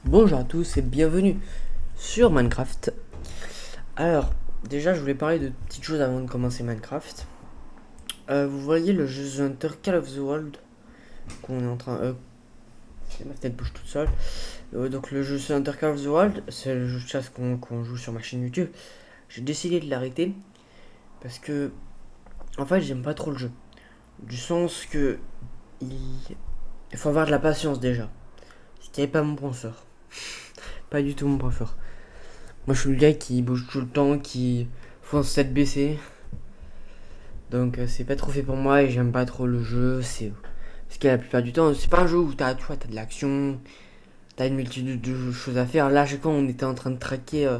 Bonjour à tous et bienvenue sur Minecraft. Alors, déjà je voulais parler de petites choses avant de commencer Minecraft. Vous voyez le jeu The Hunter Call of the World qu'on est en train... ma tête bouge toute seule. Donc le jeu The Hunter Call of the World, c'est le jeu de chasse qu'on joue sur ma chaîne YouTube. J'ai décidé de l'arrêter parce que, en fait, j'aime pas trop le jeu. Du sens que il faut avoir de la patience déjà. Ce qui n'est pas mon point fort. Pas du tout mon point fort. Moi je suis le gars qui bouge tout le temps, qui fonce tête baissée. Donc c'est pas trop fait pour moi et j'aime pas trop le jeu. C'est parce que la plupart du temps, c'est pas un jeu où tu vois, t'as de l'action, t'as une multitude de choses à faire. Là, quand on était en train de traquer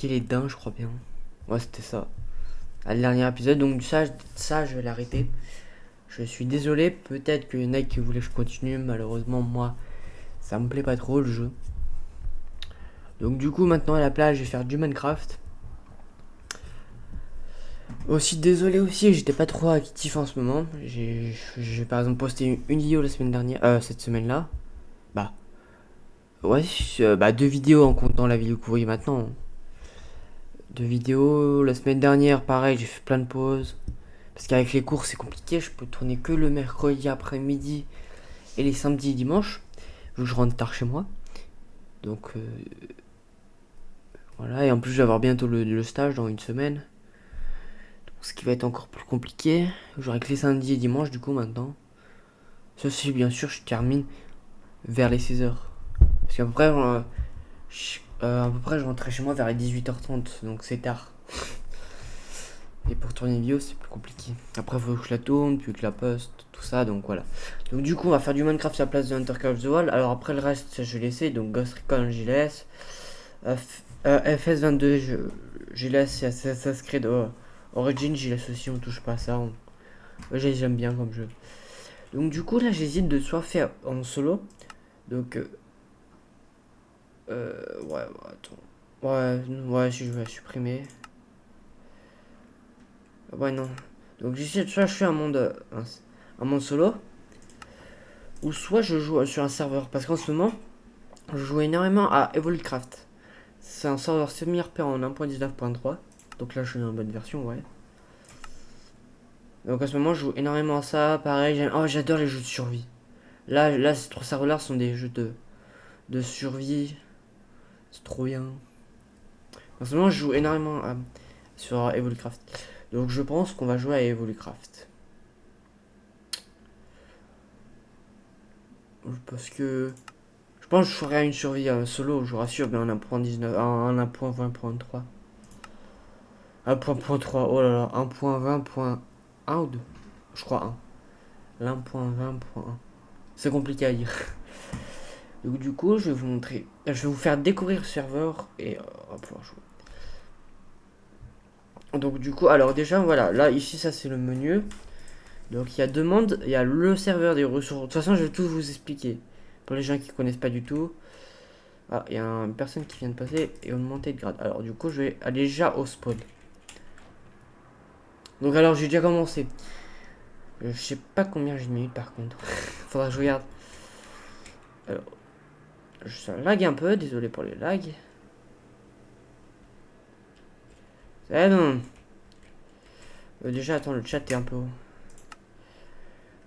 les daims, je crois bien. Ouais, c'était ça. À le dernier épisode, donc ça je vais l'arrêter. Je suis désolé, peut-être qu'il y en a qui voulaient que je continue. Malheureusement, moi, ça me plaît pas trop le jeu. Donc du coup, maintenant à la place, je vais faire du Minecraft. Aussi désolé aussi, j'étais pas trop actif en ce moment. J'ai par exemple posté une vidéo la semaine dernière, cette semaine-là. Bah ouais, bah 2 vidéos en comptant la vidéo que vous voyez maintenant. 2 vidéos la semaine dernière, pareil, j'ai fait plein de pauses. Parce qu'avec les cours c'est compliqué, je peux tourner que le mercredi après-midi et les samedis et dimanches, vu que je rentre tard chez moi. Donc voilà, et en plus je vais avoir bientôt le stage dans une semaine. Ce qui va être encore plus compliqué. J'aurai que les samedis et dimanches du coup maintenant. Ceci bien sûr je termine vers les 16h. Parce qu'à peu près, je rentrais chez moi vers les 18h30, donc c'est tard. Et pour tourner une vidéo, c'est plus compliqué. Après, il faut que je la tourne, puis que je la poste, tout ça, donc voilà. Donc du coup, on va faire du Minecraft à la place de Hunter Call of the Wall. Alors après, le reste, je vais laisser. Donc Ghost Recon, j'y laisse. FS22, j'y laisse. Et Assassin's Creed Origin, j'y laisse aussi, on touche pas à ça. J'aime bien comme jeu. Donc du coup, là, j'hésite de soit faire en solo. Donc ouais, attends. Ouais, si je vais supprimer. Ouais, non. Donc, soit je fais un monde solo, ou soit je joue sur un serveur. Parce qu'en ce moment, je joue énormément à Evolucraft. C'est un serveur semi-RP en 1.19.3. Donc là, je suis dans la bonne version, ouais. Donc en ce moment, je joue énormément à ça. Pareil, j'adore les jeux de survie. Là ces 3 serveurs-là sont des jeux de survie. C'est trop bien. En ce moment, je joue énormément sur Evolucraft. Donc je pense qu'on va jouer à Evolucraft. Parce que je pense que je ferai une survie solo, je vous rassure, mais en 1.19, en 1.20.3. 1.3, oh là là, 1.20.1 ou 2. Je crois 1. 1.20.1. C'est compliqué à dire. Donc du coup, je vais vous montrer, je vais vous faire découvrir le serveur et on va pouvoir jouer. Donc du coup, alors déjà, voilà, là, ici, ça c'est le menu. Donc il y a demande, il y a le serveur des ressources. De toute façon, je vais tout vous expliquer. Pour les gens qui connaissent pas du tout. Ah, il y a une personne qui vient de passer et on montait de grade. Alors du coup, je vais aller déjà au spawn. Donc alors, j'ai déjà commencé. Je sais pas combien j'ai de minutes par contre. Faudra que je regarde. Alors, ça lag un peu, désolé pour les lags. C'est bon. Déjà, attends, le chat est un peu haut.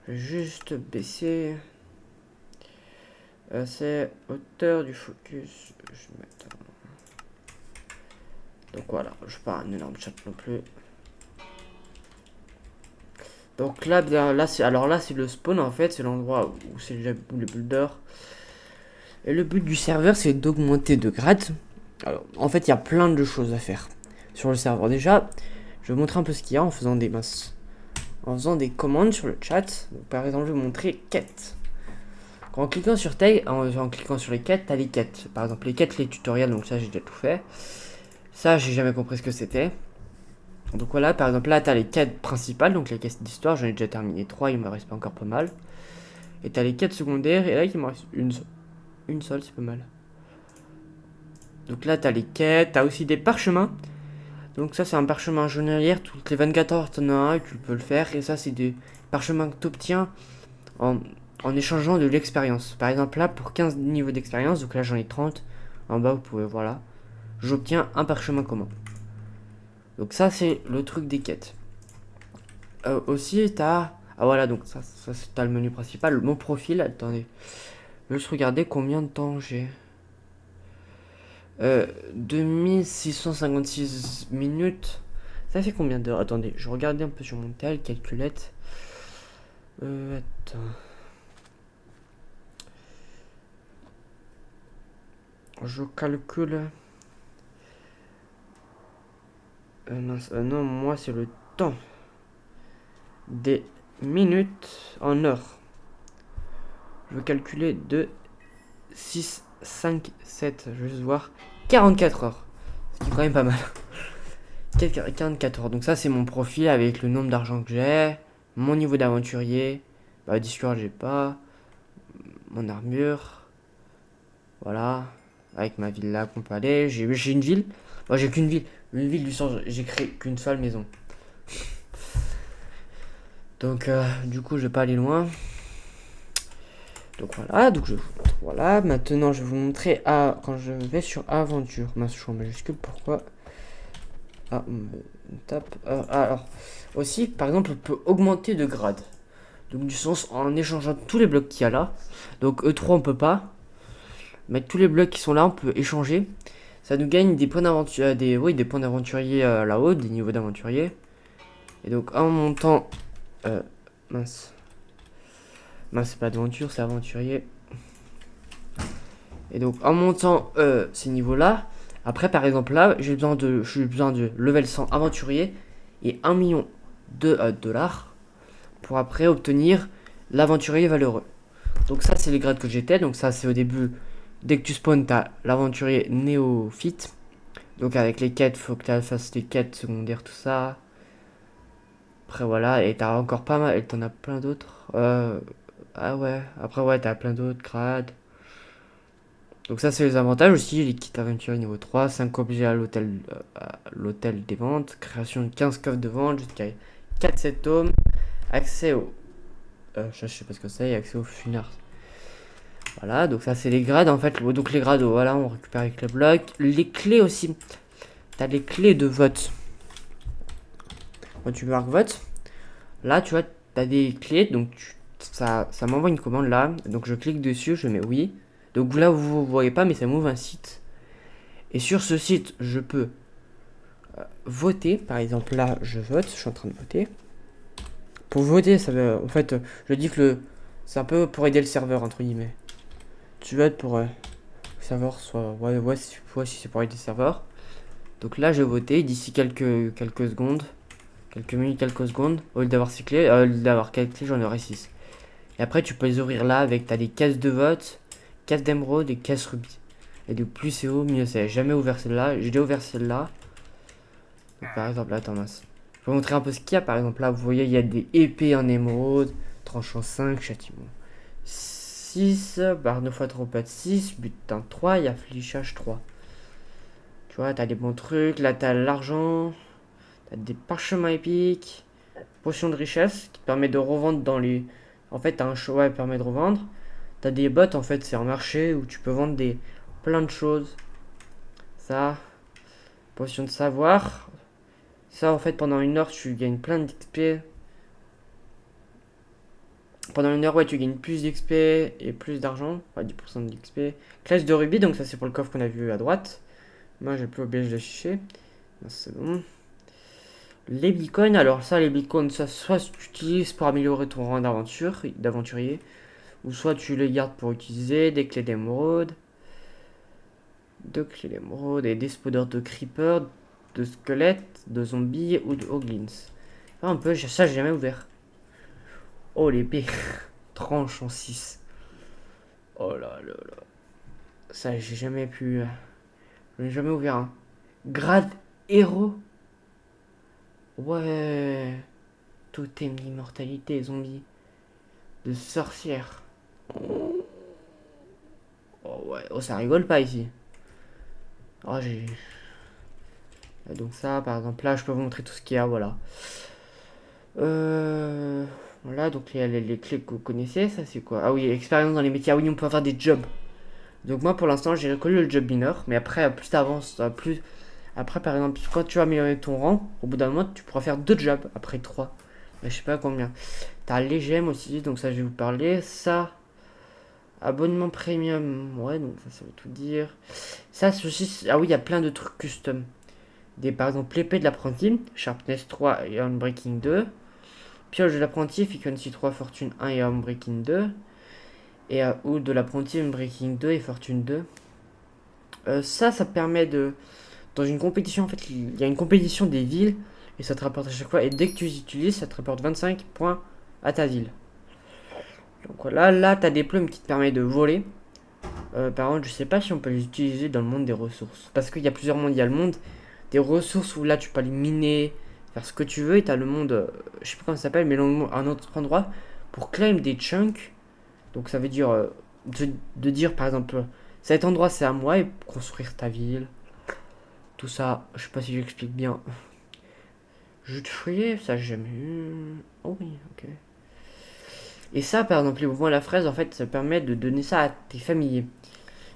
Je vais juste baisser. C'est hauteur du focus. Je vais mettre. Donc voilà, je pas un énorme chat non plus. Donc là c'est le spawn en fait, c'est l'endroit où c'est le builder. Et le but du serveur c'est d'augmenter de grade. Alors en fait il y a plein de choses à faire sur le serveur. Déjà, je vais vous montrer un peu ce qu'il y a en faisant en faisant des commandes sur le chat. Donc, par exemple, je vais vous montrer quête. En cliquant sur tag, en cliquant sur les quêtes, t'as les quêtes. Par exemple les quêtes, les tutoriels, donc ça j'ai déjà tout fait. Ça j'ai jamais compris ce que c'était. Donc voilà, par exemple là t'as les quêtes principales, donc les quêtes d'histoire, j'en ai déjà terminé 3, il me reste pas encore pas mal. Et t'as les quêtes secondaires, et là il me reste une seule, c'est pas mal. Donc là t'as les quêtes, t'as aussi des parchemins. Donc ça c'est un parchemin journalier, toutes les 24 heures t'en as un et tu peux le faire. Et ça c'est des parchemins que t'obtiens en en échangeant de l'expérience. Par exemple, là, pour 15 niveaux d'expérience, donc là j'en ai 30. En bas, vous pouvez voir là. J'obtiens un parchemin commun. Donc ça, c'est le truc des quêtes. Aussi, t'as... Ah voilà, donc ça t'as le menu principal. Mon profil, attendez. Je vais juste regarder combien de temps j'ai. 2656 minutes. Ça fait combien d'heures? Attendez, je regardais un peu sur mon tel, calculette. Attends. Je calcule. Mince, non, moi c'est le temps. Des minutes en heures. Je vais calculer de 6, 5, 7. Je vais juste voir. 44 heures. Ce qui est quand même pas mal. 44 heures. Donc ça c'est mon profil avec le nombre d'argent que j'ai. Mon niveau d'aventurier. Bah Discord j'ai pas. Mon armure. Voilà. Avec ma villa qu'on peut aller. J'ai une ville. Moi j'ai qu'une ville. Une ville du sens. J'ai créé qu'une seule maison. Donc du coup je vais pas aller loin. Donc voilà, maintenant je vais vous montrer quand je vais sur aventure. Mince, je suis en majuscule, pourquoi? Ah, on tape. Alors, aussi, par exemple, on peut augmenter de grade. Donc du sens en échangeant tous les blocs qu'il y a là. Donc E3 on peut pas. Mais tous les blocs qui sont là, on peut échanger. Ça nous gagne des points d'aventure, des points d'aventurier là-haut, des niveaux d'aventurier. Et donc en montant, mince, c'est pas d'aventure, c'est aventurier. Et donc en montant ces niveaux-là, après par exemple là, j'ai besoin de level 100 aventurier et 1 million de dollars pour après obtenir l'aventurier valeureux. Donc ça c'est les grades que j'étais, donc ça c'est au début, dès que tu spawns t'as l'aventurier néophyte. Donc avec les quêtes, faut que tu fasses les quêtes secondaires, tout ça. Après voilà, et t'as encore pas mal, et t'en as plein d'autres. Ah ouais, après ouais, t'as plein d'autres grades. Donc ça c'est les avantages aussi, les kits aventuriers niveau 3, 5 objets à l'hôtel des ventes, création de 15 coffres de vente jusqu'à 4 septomes, accès au... je sais pas ce que c'est, accès au funars. Voilà, donc ça c'est les grades en fait, donc les grades, voilà, on récupère avec les blocs. Les clés aussi, t'as les clés de vote. Quand tu marques vote, là tu vois, t'as des clés, donc ça m'envoie une commande là, donc je clique dessus, je mets oui. Donc là vous voyez pas mais ça m'ouvre un site. Et sur ce site je peux voter, par exemple là je vote, je suis en train de voter. Pour voter ça veut, en fait je dis que c'est un peu pour aider le serveur entre guillemets. Tu votes pour le serveur soit, ouais si c'est pour aider le serveur. Donc là je vais voter d'ici quelques secondes, quelques minutes, quelques secondes. Au lieu d'avoir 6 clés, d'avoir 4 clés j'en aurai 6. Et après tu peux les ouvrir là avec, t'as des caisses de vote, caisses d'émeraude et caisses rubis. Et donc plus c'est haut, mieux c'est. J'ai jamais ouvert celle-là, j'ai déjà ouvert celle-là. Donc, par exemple, là, attends, mince. Je vais vous montrer un peu ce qu'il y a. Par exemple, là, vous voyez, il y a des épées en émeraude, tranchant 5, châtiment 6, barre 9 fois trompette 6, butin 3, il y a fléchage 3. Tu vois, t'as des bons trucs. Là, t'as l'argent, t'as des parchemins épiques, potion de richesse qui te permet de revendre dans les. En fait, t'as un choix, ouais, permet de revendre. T'as des bots, en fait, c'est un marché où tu peux vendre plein de choses. Ça, potion de savoir. Ça, en fait, pendant une heure, tu gagnes plein d'XP. Pendant une heure, ouais, tu gagnes plus d'XP et plus d'argent. Ouais, 10% d'XP. Classe de rubis, donc ça, c'est pour le coffre qu'on a vu à droite. Moi, j'ai plus oublié de l'afficher. C'est bon. Les beacons, alors ça, les beacons, ça, soit tu utilises pour améliorer ton rang d'aventurier, ou soit tu les gardes pour utiliser des clés d'émeraude. Deux clés d'émeraude et des spoilers de creeper, de squelettes, de zombies ou de hoglins. Ah, un peu, ça, j'ai jamais ouvert. Oh, l'épée. Tranche en 6. Oh là là là. Ça, j'ai jamais pu. Je n'ai jamais ouvert un. Grade héros. Ouais. Totem d'immortalité, zombie. De sorcière. Oh ouais. Oh, ça rigole pas ici. Oh, j'ai. Donc, ça, par exemple, là, je peux vous montrer tout ce qu'il y a, voilà. Voilà, donc les clés que vous connaissez, ça c'est quoi? Ah oui, expérience dans les métiers. Ah oui, on peut avoir des jobs. Donc moi pour l'instant j'ai reconnu le job mineur, mais après plus t'avances, plus... Après par exemple, quand tu vas améliorer ton rang, au bout d'un moment tu pourras faire 2 jobs, après 3. Mais je sais pas combien. T'as les gemmes aussi, donc ça je vais vous parler. Ça, abonnement premium, ouais, donc ça veut tout dire. Ça, ceci, ah oui, il y a plein de trucs custom. Par exemple, l'épée de l'apprenti, Sharpness 3 et Unbreaking 2. Pioche de l'apprenti, Frequency 3, Fortune 1 et Unbreaking 2. Et ou de l'apprenti, Unbreaking 2 et Fortune 2. Ça permet de... Dans une compétition, en fait, il y a une compétition des villes, et ça te rapporte à chaque fois. Et dès que tu les utilises, ça te rapporte 25 points à ta ville. Donc voilà, là, tu as des plumes qui te permettent de voler. Par contre, je sais pas si on peut les utiliser dans le monde des ressources. Parce qu'il y a plusieurs mondes. Il y a le monde des ressources où là, tu peux aller miner, faire ce que tu veux. Et tu as le monde, je sais pas comment ça s'appelle, mais un autre endroit pour claim des chunks. Donc ça veut dire de dire par exemple, cet endroit c'est à moi et construire ta ville. Tout ça, je sais pas si j'explique bien. Jus de fruits, ça j'ai jamais eu. Oh oui, ok. Et ça, par exemple, les mouvements à la fraise, en fait, ça permet de donner ça à tes familiers.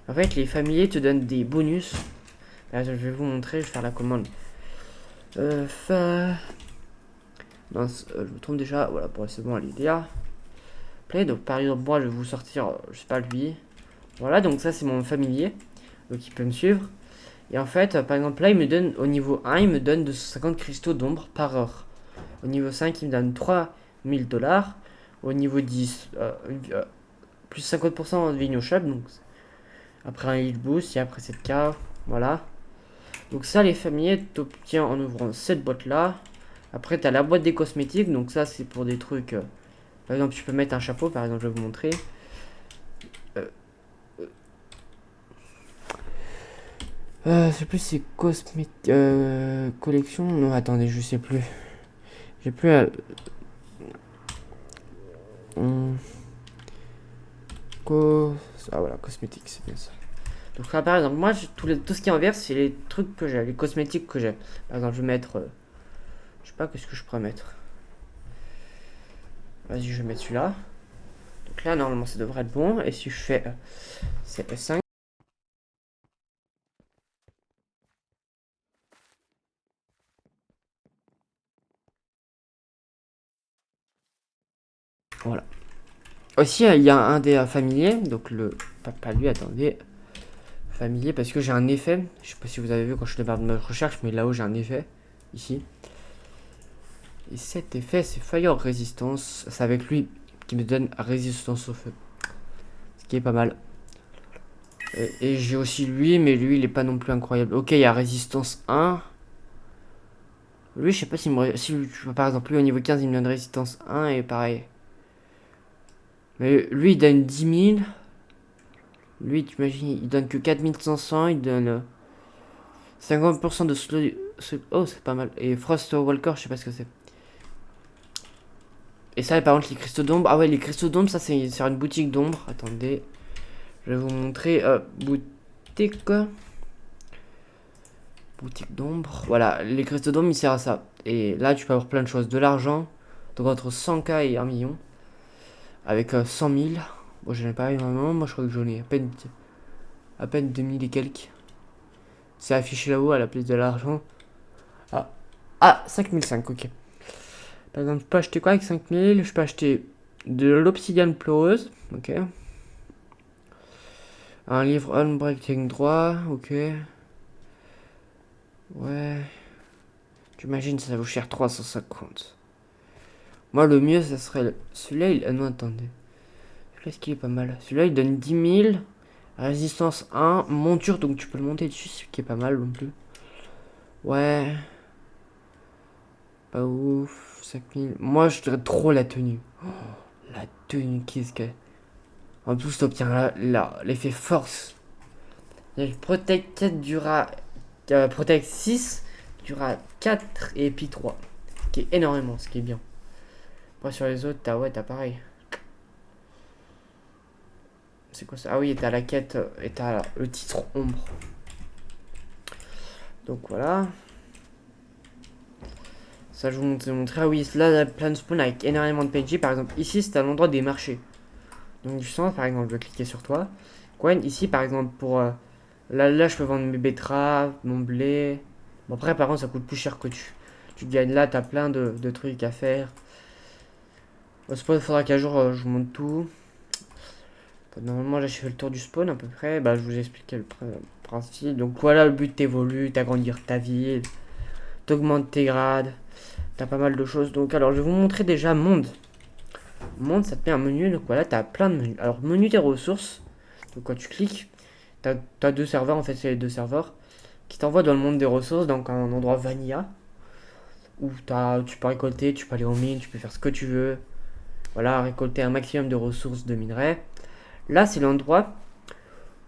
En fait, les familiers te donnent des bonus. Par exemple, je vais vous montrer, je vais faire la commande. Non, je me trompe déjà. Voilà, pour c'est bon, allez, là. Play. Donc, par exemple, moi, je vais vous sortir, je sais pas lui. Voilà, donc ça, c'est mon familier. Donc, il peut me suivre. Et en fait, par exemple, là, il me donne, au niveau 1, il me donne 250 cristaux d'ombre par heure. Au niveau 5, il me donne 3000 $. Au niveau 10, plus 50% de Vigno Shop. Donc, après un heal boost, et après 7k. Voilà. Donc, ça, les familiers, t'obtiens en ouvrant cette boîte-là. Après, tu as la boîte des cosmétiques. Donc, ça, c'est pour des trucs. Par exemple, tu peux mettre un chapeau. Par exemple, je vais vous montrer. Je sais plus si c'est cosmétique. Collection. Non, attendez, je sais plus. J'ai plus. Ah voilà, cosmétique, c'est bien ça. Donc là, par exemple, moi, tout ce qui est en vert, c'est les trucs que j'ai, les cosmétiques que j'ai. Par exemple, je vais mettre... je sais pas, qu'est-ce que je pourrais mettre. Vas-y, je vais mettre celui-là. Donc là, normalement, ça devrait être bon. Et si je fais CP5... Voilà. Aussi, il y a un des familiers. Donc le... Pas lui, attendez. Familier, parce que j'ai un effet. Je sais pas si vous avez vu quand je fais de ma recherche, mais là-haut, j'ai un effet. Ici. Et cet effet, c'est Fire Resistance. C'est avec lui qui me donne résistance au feu. Ce qui est pas mal. Et j'ai aussi lui, mais lui, il est pas non plus incroyable. Ok, il y a résistance 1. Lui, je sais pas s'il me... Si, par exemple, lui, au niveau 15, il me donne résistance 1 et pareil. Mais lui, il donne 10 000. Lui, tu imagines, il donne que 4500. Il donne 50% de slow... Oh, c'est pas mal. Et Frost Walker, je sais pas ce que c'est. Et ça, par contre, les cristaux d'ombre. Ah ouais, les cristaux d'ombre, ça, c'est sur une boutique d'ombre. Attendez. Je vais vous montrer. Boutique. Boutique d'ombre. Voilà, les cristaux d'ombre, ils servent à ça. Et là, tu peux avoir plein de choses. De l'argent. Donc entre 100k et 1 million. Avec 100 000. Bon, j'en ai pas énormément. Moi, je crois que j'en ai à peine 2000 et quelques. C'est affiché là-haut à la place de l'argent. Ah, 5005, ok. Par exemple, je peux acheter quoi avec 5000? Je peux acheter de l'obsidienne pleureuse. Ok. Un livre Unbreaking droit. Ok. Ouais. Tu imagines, ça vaut cher 350. Moi, le mieux, ça serait celui-là. Non, attendez. Celui-là, est-ce qu'il est pas mal? Celui-là, il donne 10 000. Résistance 1. Monture, donc tu peux le monter dessus, ce qui est pas mal non plus. Ouais. Pas ouf. 5000. Moi, je dirais trop la tenue. Oh, la tenue, qu'est-ce qu'elle. En plus, t'obtiens l'effet force. Protect 4 dura. Protect 6 dura 4 et puis 3. Ce qui est énormément, ce qui est bien. Après, sur les autres, t'as pareil. C'est quoi ça? Ah oui, t'as la quête et t'as le titre ombre. Donc voilà. Ça, je vous montrer. Ah oui, là, il y a plein de spawns avec énormément de PNJ. Par exemple, ici, c'est à l'endroit des marchés. Donc, du sens, par exemple, je vais cliquer sur toi. Gwen, ici, par exemple, pour. Là, je peux vendre mes betteraves, mon blé. Bon, après, par contre, ça coûte plus cher que tu gagnes. Là, t'as plein de trucs à faire. Au spawn, il faudra qu'un jour, je vous montre tout. Normalement, là, j'ai fait le tour du spawn à peu près. Bah, je vous ai expliqué le principe. Donc, voilà, le but, t'évolues, t'agrandir ta ville, t'augmentes tes grades. T'as pas mal de choses. Donc, alors, je vais vous montrer déjà monde. Monde, ça te met un menu. Donc, voilà, t'as plein de menus. Alors, menu des ressources. Donc, quand tu cliques, t'as deux serveurs. En fait, c'est les deux serveurs qui t'envoient dans le monde des ressources. Donc, un endroit vanilla où tu peux récolter, tu peux aller en mine, tu peux faire ce que tu veux. Voilà, récolter un maximum de ressources de minerais. Là, c'est l'endroit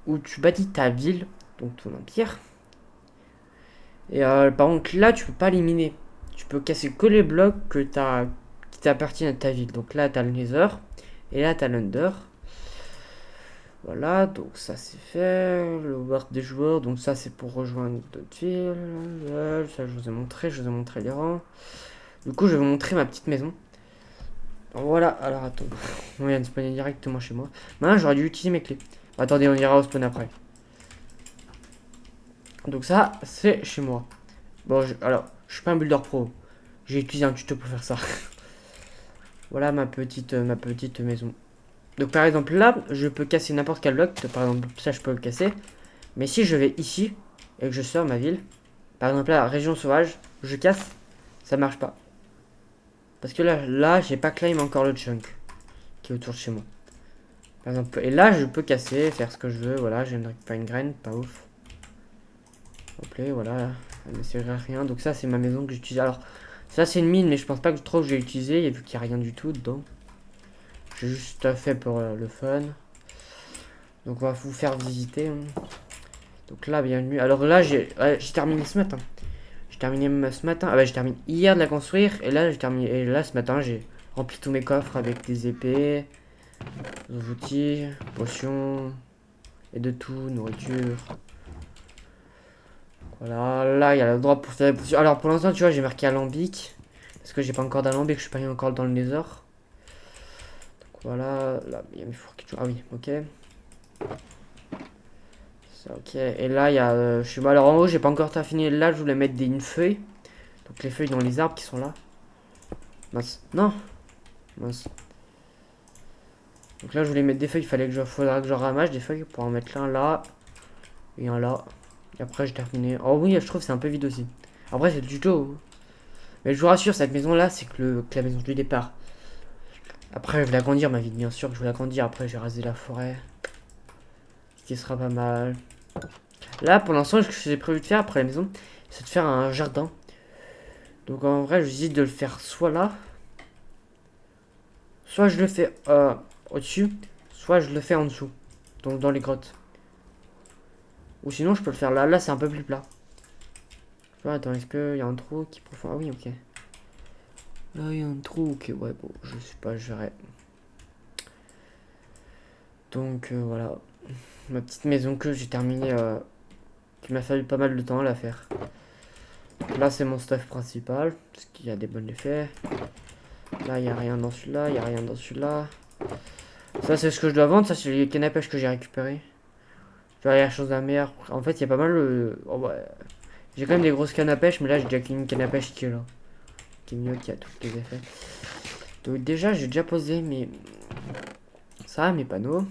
où tu bâtis ta ville, donc ton empire. Et par contre, là, tu peux pas l'éliminer. Tu peux casser que les blocs qui t'appartiennent à ta ville. Donc là, t'as le Nether. Et là, t'as l'Under. Voilà, donc ça c'est fait. Le work des joueurs, donc ça c'est pour rejoindre d'autres villes. Ça, je vous ai montré les rangs. Du coup, je vais vous montrer ma petite maison. Voilà, alors attends. On vient de spawner directement chez moi. Maintenant, j'aurais dû utiliser mes clés. Attendez, on ira au spawn après. Donc ça, c'est chez moi. Bon, alors, je suis pas un builder pro. J'ai utilisé un tuto pour faire ça. Voilà ma petite maison. Donc par exemple là, je peux casser n'importe quel bloc. Par exemple, ça je peux le casser. Mais si je vais ici et que je sors ma ville, par exemple là, région sauvage, je casse, ça marche pas. Parce que là, j'ai pas claim encore le chunk qui est autour de chez moi. Par exemple, et là, je peux casser, faire ce que je veux. Voilà, je viens de récupérer une graine, pas ouf. Hop là, voilà, elle ne servira à rien. Donc ça, c'est ma maison que j'utilise. Alors, ça c'est une mine, mais je pense pas que trop que j'ai utilisé, vu qu'il n'y a rien du tout dedans. J'ai juste fait pour le fun. Donc on va vous faire visiter. Donc là, bienvenue. Alors là, j'ai terminé ce matin. J'ai terminé ce matin. Ah bah j'ai terminé hier de la construire. Et là, j'ai terminé. Et là, ce matin, j'ai rempli tous mes coffres avec des épées, des outils, potions et de tout, nourriture. Voilà, là, il y a le droit pour faire des potions. Alors pour l'instant, tu vois, j'ai marqué alambic. Parce que j'ai pas encore d'alambic, je suis pas encore dans le nether. Donc voilà, là, il y a mes fours qui... Ah oui, ok. Ça, ok, et là, il y a... je sais pas, alors en haut, j'ai pas encore terminé. Là, je voulais mettre une feuille. Donc les feuilles dans les arbres qui sont là. Mince, non. Mince. Donc là, je voulais mettre des feuilles, faudra que je ramasse des feuilles pour en mettre un là. Et un là. Et après, j'ai terminé. Oh oui, je trouve que c'est un peu vide aussi. Après, c'est le tuto. Mais je vous rassure, cette maison-là, c'est que la maison du départ. Après, je vais l'agrandir, ma vie, bien sûr que je vais l'agrandir. Après, j'ai rasé la forêt. Ce qui sera pas mal. Là, pour l'instant, ce que j'ai prévu de faire après la maison, c'est de faire un jardin. Donc, en vrai, j'hésite de le faire soit là. Soit je le fais au-dessus. Soit je le fais en dessous. Donc, dans les grottes. Ou sinon, je peux le faire là. Là, c'est un peu plus plat. Attends, est-ce qu'il y a un trou qui est profond? Ah oui, ok. Là, il y a un trou. Ok, ouais, bon, je sais pas, je verrai. Donc, voilà. Ma petite maison que j'ai terminée. Qui m'a fallu pas mal de temps à la faire. Là, c'est mon stuff principal. Parce qu'il y a des bons effets. Là, il n'y a rien dans celui-là. Il n'y a rien dans celui-là. Ça, c'est ce que je dois vendre. Ça, c'est les cannes à pêche que j'ai récupéré. Tu vois, il y a chose à meilleure. En fait, il y a pas mal. Oh, ouais. J'ai quand même des grosses cannes à pêche. Mais là, j'ai déjà une canne à pêche qui est là. Qui est mieux, qui a tous les effets. Donc, déjà, j'ai déjà posé mes panneaux.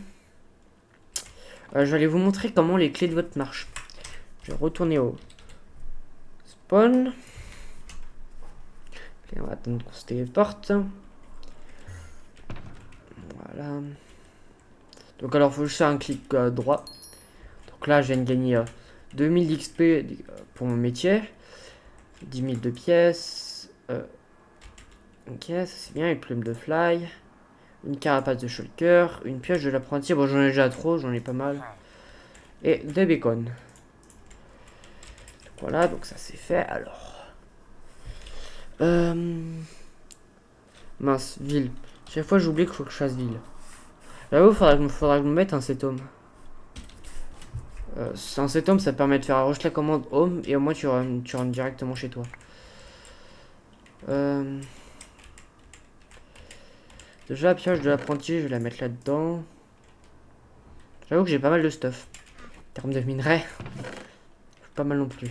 Je vais aller vous montrer comment les clés de vote marchent. Je vais retourner au spawn. Et on va attendre qu'on se téléporte. Voilà. Donc alors, il faut juste faire un clic droit. Donc là, je viens de gagner 2000 d'XP pour mon métier. 10 000 de pièces. Ok, ça c'est bien. Une plume de fly. Une carapace de shulker. Une pioche de l'apprenti. Bon, j'en ai déjà trop, j'en ai pas mal. Et des bacon. Donc, voilà, donc ça c'est fait. Alors. Mince, ville. Chaque fois j'oublie qu'il faut que je fasse ville. Là-haut, faudra que je me mette un set home. Un set home, ça te permet de faire rush la commande home et au moins tu rentres directement chez toi. Déjà, la pioche de l'apprenti, je vais la mettre là-dedans. J'avoue que j'ai pas mal de stuff. En termes de minerais, pas mal non plus.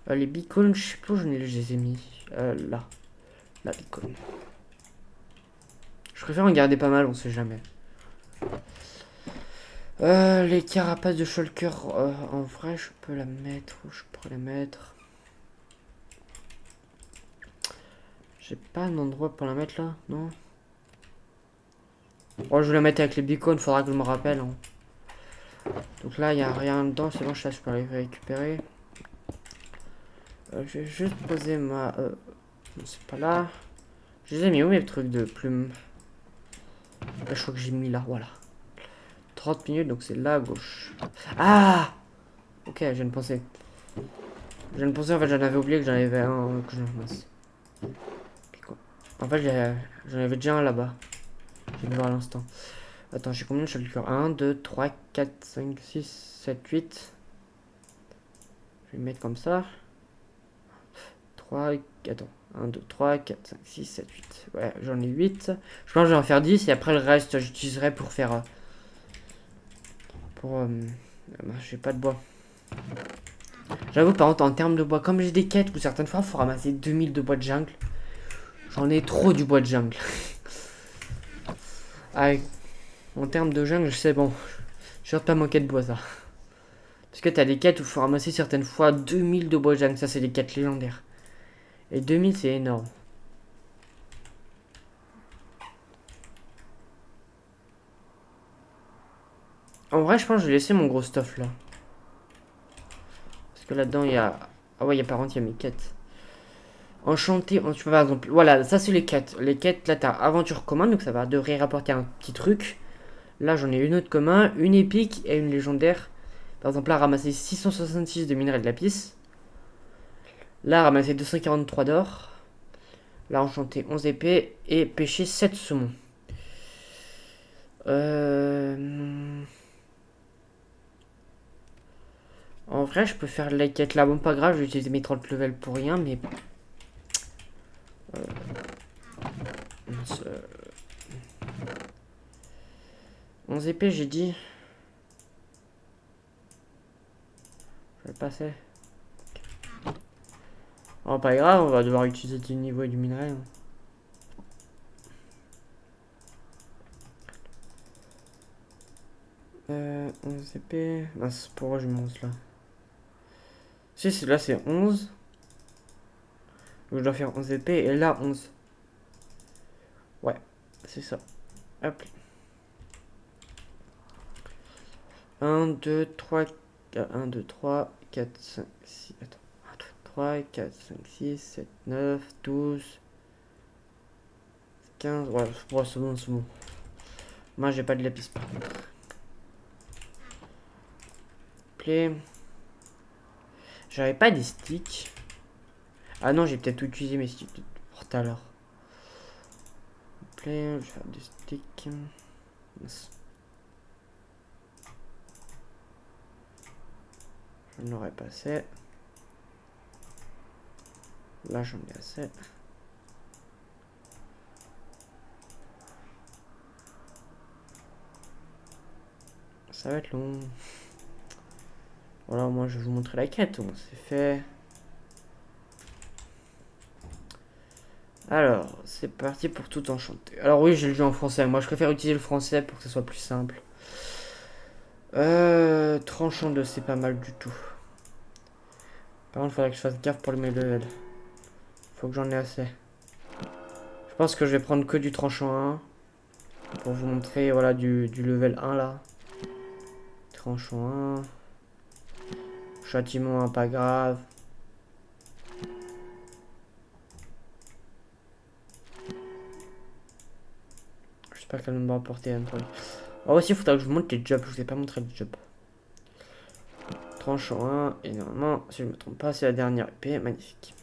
Les beacons, je sais plus où je les ai mis. Là. La beacon. Je préfère en garder pas mal, on sait jamais. Les carapaces de shulker, en vrai, je peux la mettre. Où je pourrais la mettre? J'ai pas un endroit pour la mettre là, non? Oh, je vais la mettre avec les beacons, faudra que je me rappelle. Hein. Donc là, il n'y a rien dedans, c'est bon, je peux les récupérer. Je vais juste poser ma... non, c'est pas là. Je les ai mis où mes trucs de plumes? Là, je crois que j'ai mis là, voilà. 30 minutes, donc c'est là à gauche. Ah! Ok, je viens de penser. Je viens de penser, en fait, j'en avais oublié que j'en avais un... Que en fait, j'en avais déjà un là-bas. Je viens de voir à l'instant. Attends, j'ai combien de shulkers? 1, 2, 3, 4, 5, 6, 7, 8. Je vais mettre comme ça. 3, attends. 1, 2, 3, 4, 5, 6, 7, 8. Ouais, j'en ai 8. Je pense que je vais en faire 10 et après le reste, j'utiliserai pour faire... j'ai pas de bois. J'avoue, par contre, en termes de bois, comme j'ai des quêtes où certaines fois, il faut ramasser 2000 de bois de jungle. J'en ai trop du bois de jungle. Ah, en termes de jungle, c'est bon. Je vais pas manquer de bois, ça. Parce que t'as des quêtes où il faut ramasser certaines fois 2000 de bois de jungle. Ça, c'est des quêtes légendaires. Et 2000, c'est énorme. En vrai, je pense que je vais laisser mon gros stuff là. Parce que là-dedans, il y a... Ah ouais, il y a par contre, il y a mes quêtes. Enchanté, tu peux par exemple... Voilà, ça c'est les quêtes. Les quêtes, là, t'as aventure commune, donc ça va devrait rapporter un petit truc. Là, j'en ai une autre commun, une épique et une légendaire. Par exemple, là, ramasser 666 de minerais de lapis. Là, ramasser 243 d'or. Là, enchanter 11 épées et pêcher 7 saumons. En vrai, je peux faire la quête là. Bon, pas grave, je vais utiliser mes 30 levels pour rien, mais... 11 épées, j'ai dit. Je vais le passer. Oh, pas grave, on va devoir utiliser du niveau et du minerai. Hein. Euh, 11 épées. Mince, pourquoi je me lance là? Si, là c'est 11. Donc je dois faire 11 épées et là 11. Ouais, c'est ça. Hop. 1, 2, 3, 1, 2, 3, 4, 5, 6. Attends. 1, 2, 3, 4, 5, 6, 7, 9, 12, 15. Ouais, c'est bon, c'est bon. Moi j'ai pas de lapis par contre. Play. J'avais pas des sticks. Ah non, j'ai peut-être utilisé mes sticks pour tout à l'heure. Play, je vais faire des sticks. Je n'aurais pas assez. Là, j'en ai assez. Ça va être long. Voilà, moi, je vais vous montrer la quête. Bon, c'est fait. Alors, c'est parti pour tout enchanter. Alors oui, j'ai le jeu en français. Moi, je préfère utiliser le français pour que ce soit plus simple. Tranchant de c'est pas mal du tout. Par contre, il faudrait que je fasse gaffe pour mes levels. Faut que j'en ai assez. Je pense que je vais prendre que du tranchant 1. Pour vous montrer, voilà, du level 1 là. Tranchant 1. Châtiment 1, pas grave. J'espère qu'elle va me rapporter un truc. Oh, aussi, il faudra que je vous montre les jobs. Je vous ai pas montré les jobs. Tranchant 1. Et normalement, si je me trompe pas, c'est la dernière épée. Magnifique.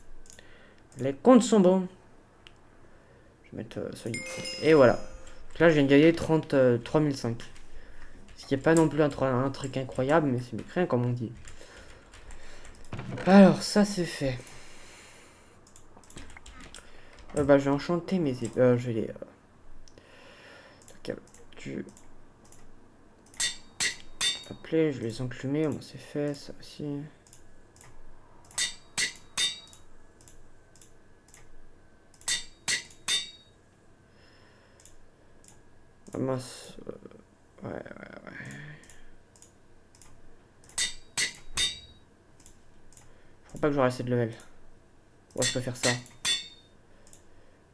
Les comptes sont bons. Je vais mettre solide. Et voilà. Donc là, je viens de gagner 3005. Ce qui n'est pas non plus un truc incroyable, mais c'est rien comme on dit. Alors, ça c'est fait. Bah, je vais enchanter mes épées. Je vais les. Ok, tu. Appeler, je vais les enclumer. Bon, c'est fait, ça aussi. Ah, mince. Ouais, ouais, ouais. Je crois pas que j'aurai assez de level. Ouais, je peux faire ça.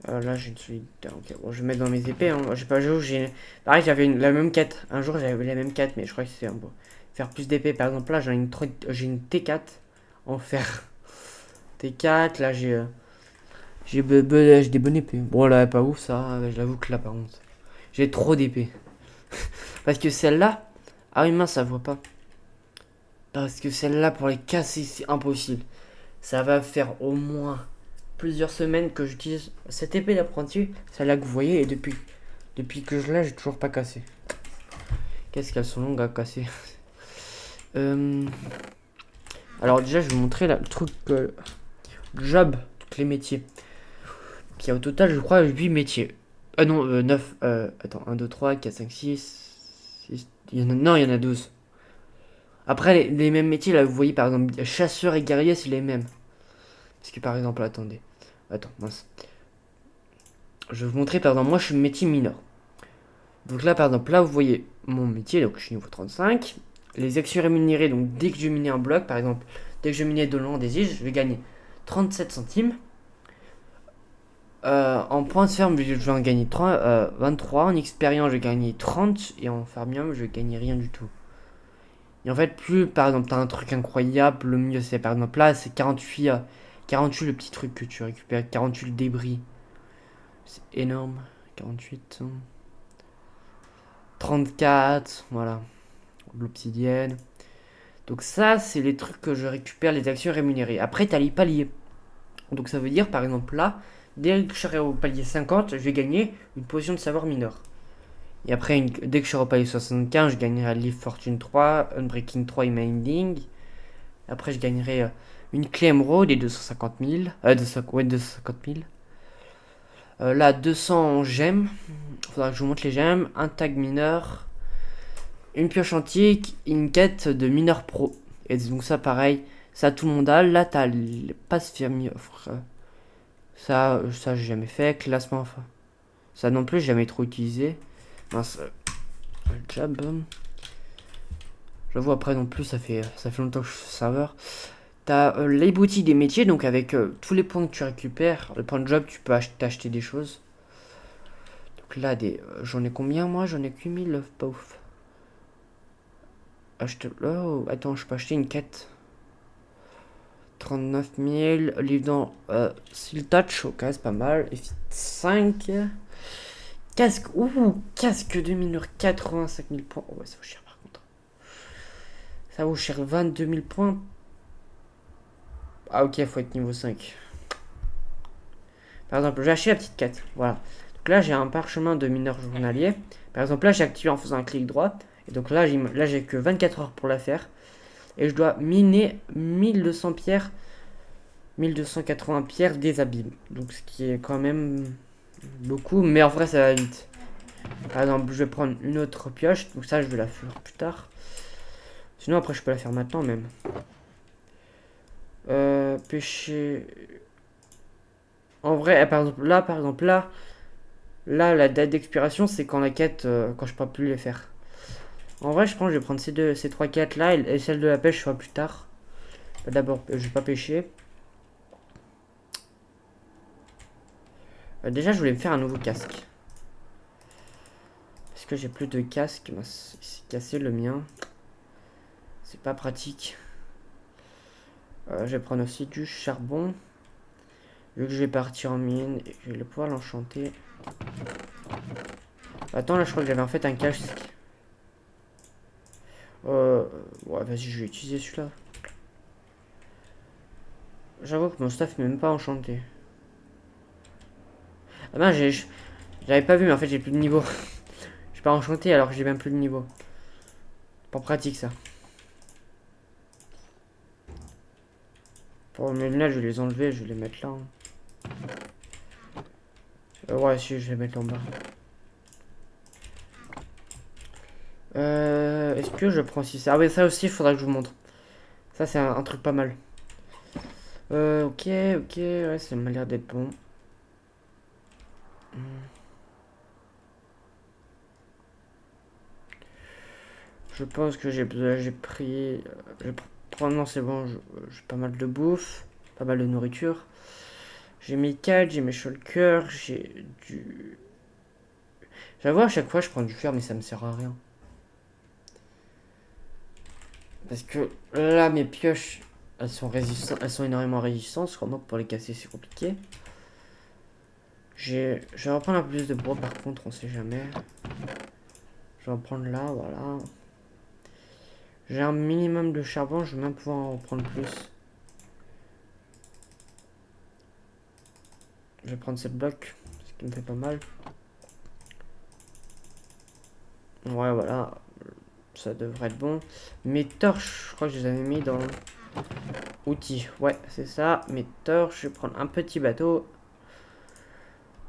Là, j'ai une solidité. Ok, bon, je vais mettre dans mes épées. Hein. J'ai pas joué. Pareil, j'avais la même quête. Un jour, j'avais la même quête, mais je crois que c'est un peu. Faire plus d'épées. Par exemple, là, j'ai une T4 en fer. T4, là, j'ai des bonnes épées. Bon, là, pas ouf, ça. J'avoue que là, par contre, j'ai trop d'épées. Parce que celle-là. Ah oui, mince, ça voit pas. Parce que celle-là, pour les casser, c'est impossible. Ça va faire au moins plusieurs semaines que j'utilise cette épée d'apprenti. Celle-là que vous voyez, et depuis que je l'ai, j'ai toujours pas cassé. Qu'est-ce qu'elles sont longues à casser. Alors déjà, je vais vous montrer là, le truc job, tous les métiers. Qui a au total, je crois, 8 métiers. Ah non, 9. Attends, 1, 2, 3, 4, 5, 6. Non, il y en a 12. Après, les mêmes métiers, là, vous voyez, par exemple, chasseur et guerrier, c'est les mêmes. Parce que, par exemple, attendez. Attends, mince. Je vais vous montrer, par exemple, moi, je suis métier mineur. Donc là, par exemple, là, vous voyez mon métier, donc je suis niveau 35. Les actions rémunérées, donc dès que je mine un bloc, par exemple, dès que je mine de l'andésite, je vais gagner 37 centimes. En points de ferme, je vais en gagner 23. En expérience, je vais gagner 30. Et en farmium, je vais gagner rien du tout. Et en fait, plus par exemple, t'as un truc incroyable, le mieux c'est par exemple là, c'est 48, 48 le petit truc que tu récupères, 48 le débris. C'est énorme. 48. 34, voilà. L'obsidienne. Donc ça, c'est les trucs que je récupère, les actions rémunérées. Après, t'as les paliers. Donc ça veut dire, par exemple là, dès que je serai au palier 50, je vais gagner une potion de savoir mineur. Et après, dès que je serai au palier 75, je gagnerai Live Fortune 3, Unbreaking 3 et Minding. Après, je gagnerai une clé émeraude et 250 000. Ouais, 250 000. Là, 200 gemmes. Faudra que je vous montre les gemmes. Un tag mineur. Une pioche antique. Une quête de mineur pro. Et donc ça, pareil. Ça, tout le monde a. Là, t'as le pass fermi offre. Ça, j'ai jamais fait. Classement, enfin. Ça non plus, j'ai jamais trop utilisé. Mince. Job. J'avoue, après non plus, ça fait longtemps que je suis serveur. T'as les boutiques des métiers, donc avec tous les points que tu récupères, le point de job, tu peux t'acheter des choses. Donc là, j'en ai combien moi? J'en ai que 1000, pas ouf. Oh, attends, je peux acheter une quête. 39 000, livre dans Seal Touch, ok, c'est pas mal. Et 5. Casque, casque de mineur, 85 000 points. Oh ouais, ça vaut cher par contre. Ça vaut cher 22 000 points. Ah ok, faut être niveau 5. Par exemple, j'ai acheté la petite quête. Voilà. Donc là, j'ai un parchemin de mineur journalier. Par exemple, là, j'ai activé en faisant un clic droit. Et donc là, j'ai que 24 heures pour la faire. Et je dois miner 1200 pierres. 1280 pierres des abîmes. Donc ce qui est quand même beaucoup. Mais en vrai, ça va vite. Par exemple, je vais prendre une autre pioche. Donc ça, je vais la faire plus tard. Sinon, après, je peux la faire maintenant même. Pêcher. En vrai, par exemple, là, la date d'expiration, c'est quand la quête, quand je pourrai plus les faire. En vrai, je pense que je vais prendre ces trois quêtes là et celle de la pêche, je ferai plus tard. D'abord, je vais pas pêcher. Déjà, je voulais me faire un nouveau casque. Parce que j'ai plus de casque, c'est cassé le mien. C'est pas pratique. Je vais prendre aussi du charbon. Vu que je vais partir en mine, et je vais pouvoir l'enchanter. Attends, là, je crois que j'avais en fait un casque. Ouais, vas-y, je vais utiliser celui-là. J'avoue que mon stuff n'est même pas enchanté. Ah ben, j'avais pas vu, mais en fait, j'ai plus de niveau. Je suis pas enchanté alors que j'ai même plus de niveau. Pas pratique ça. Pour mes lunettes, je vais les enlever, je vais les mettre là. Ouais, si, je vais mettre en bas. Est-ce que je prends aussi ça? Ah ouais, ça aussi, il faudra que je vous montre. Ça, c'est un truc pas mal. Ok, ok, ouais, ça m'a l'air d'être bon. Je pense que j'ai pris... Non, c'est bon, j'ai pas mal de bouffe, pas mal de nourriture. J'ai mes 4, j'ai mes shulkers, j'ai du... J'avoue, à chaque fois, je prends du fer, mais ça me sert à rien. Parce que là, mes pioches, elles sont résistantes, elles sont énormément résistantes. Je crois que pour les casser, c'est compliqué. Je vais reprendre un peu plus de bois, par contre, on sait jamais. Je vais en prendre là, voilà. J'ai un minimum de charbon, je vais même pouvoir en prendre plus. Je vais prendre cette bloc, ce qui me fait pas mal. Ouais, voilà, ça devrait être bon. Mes torches, je crois que je les avais mis dans outils. Ouais, c'est ça, mes torches. Je vais prendre un petit bateau.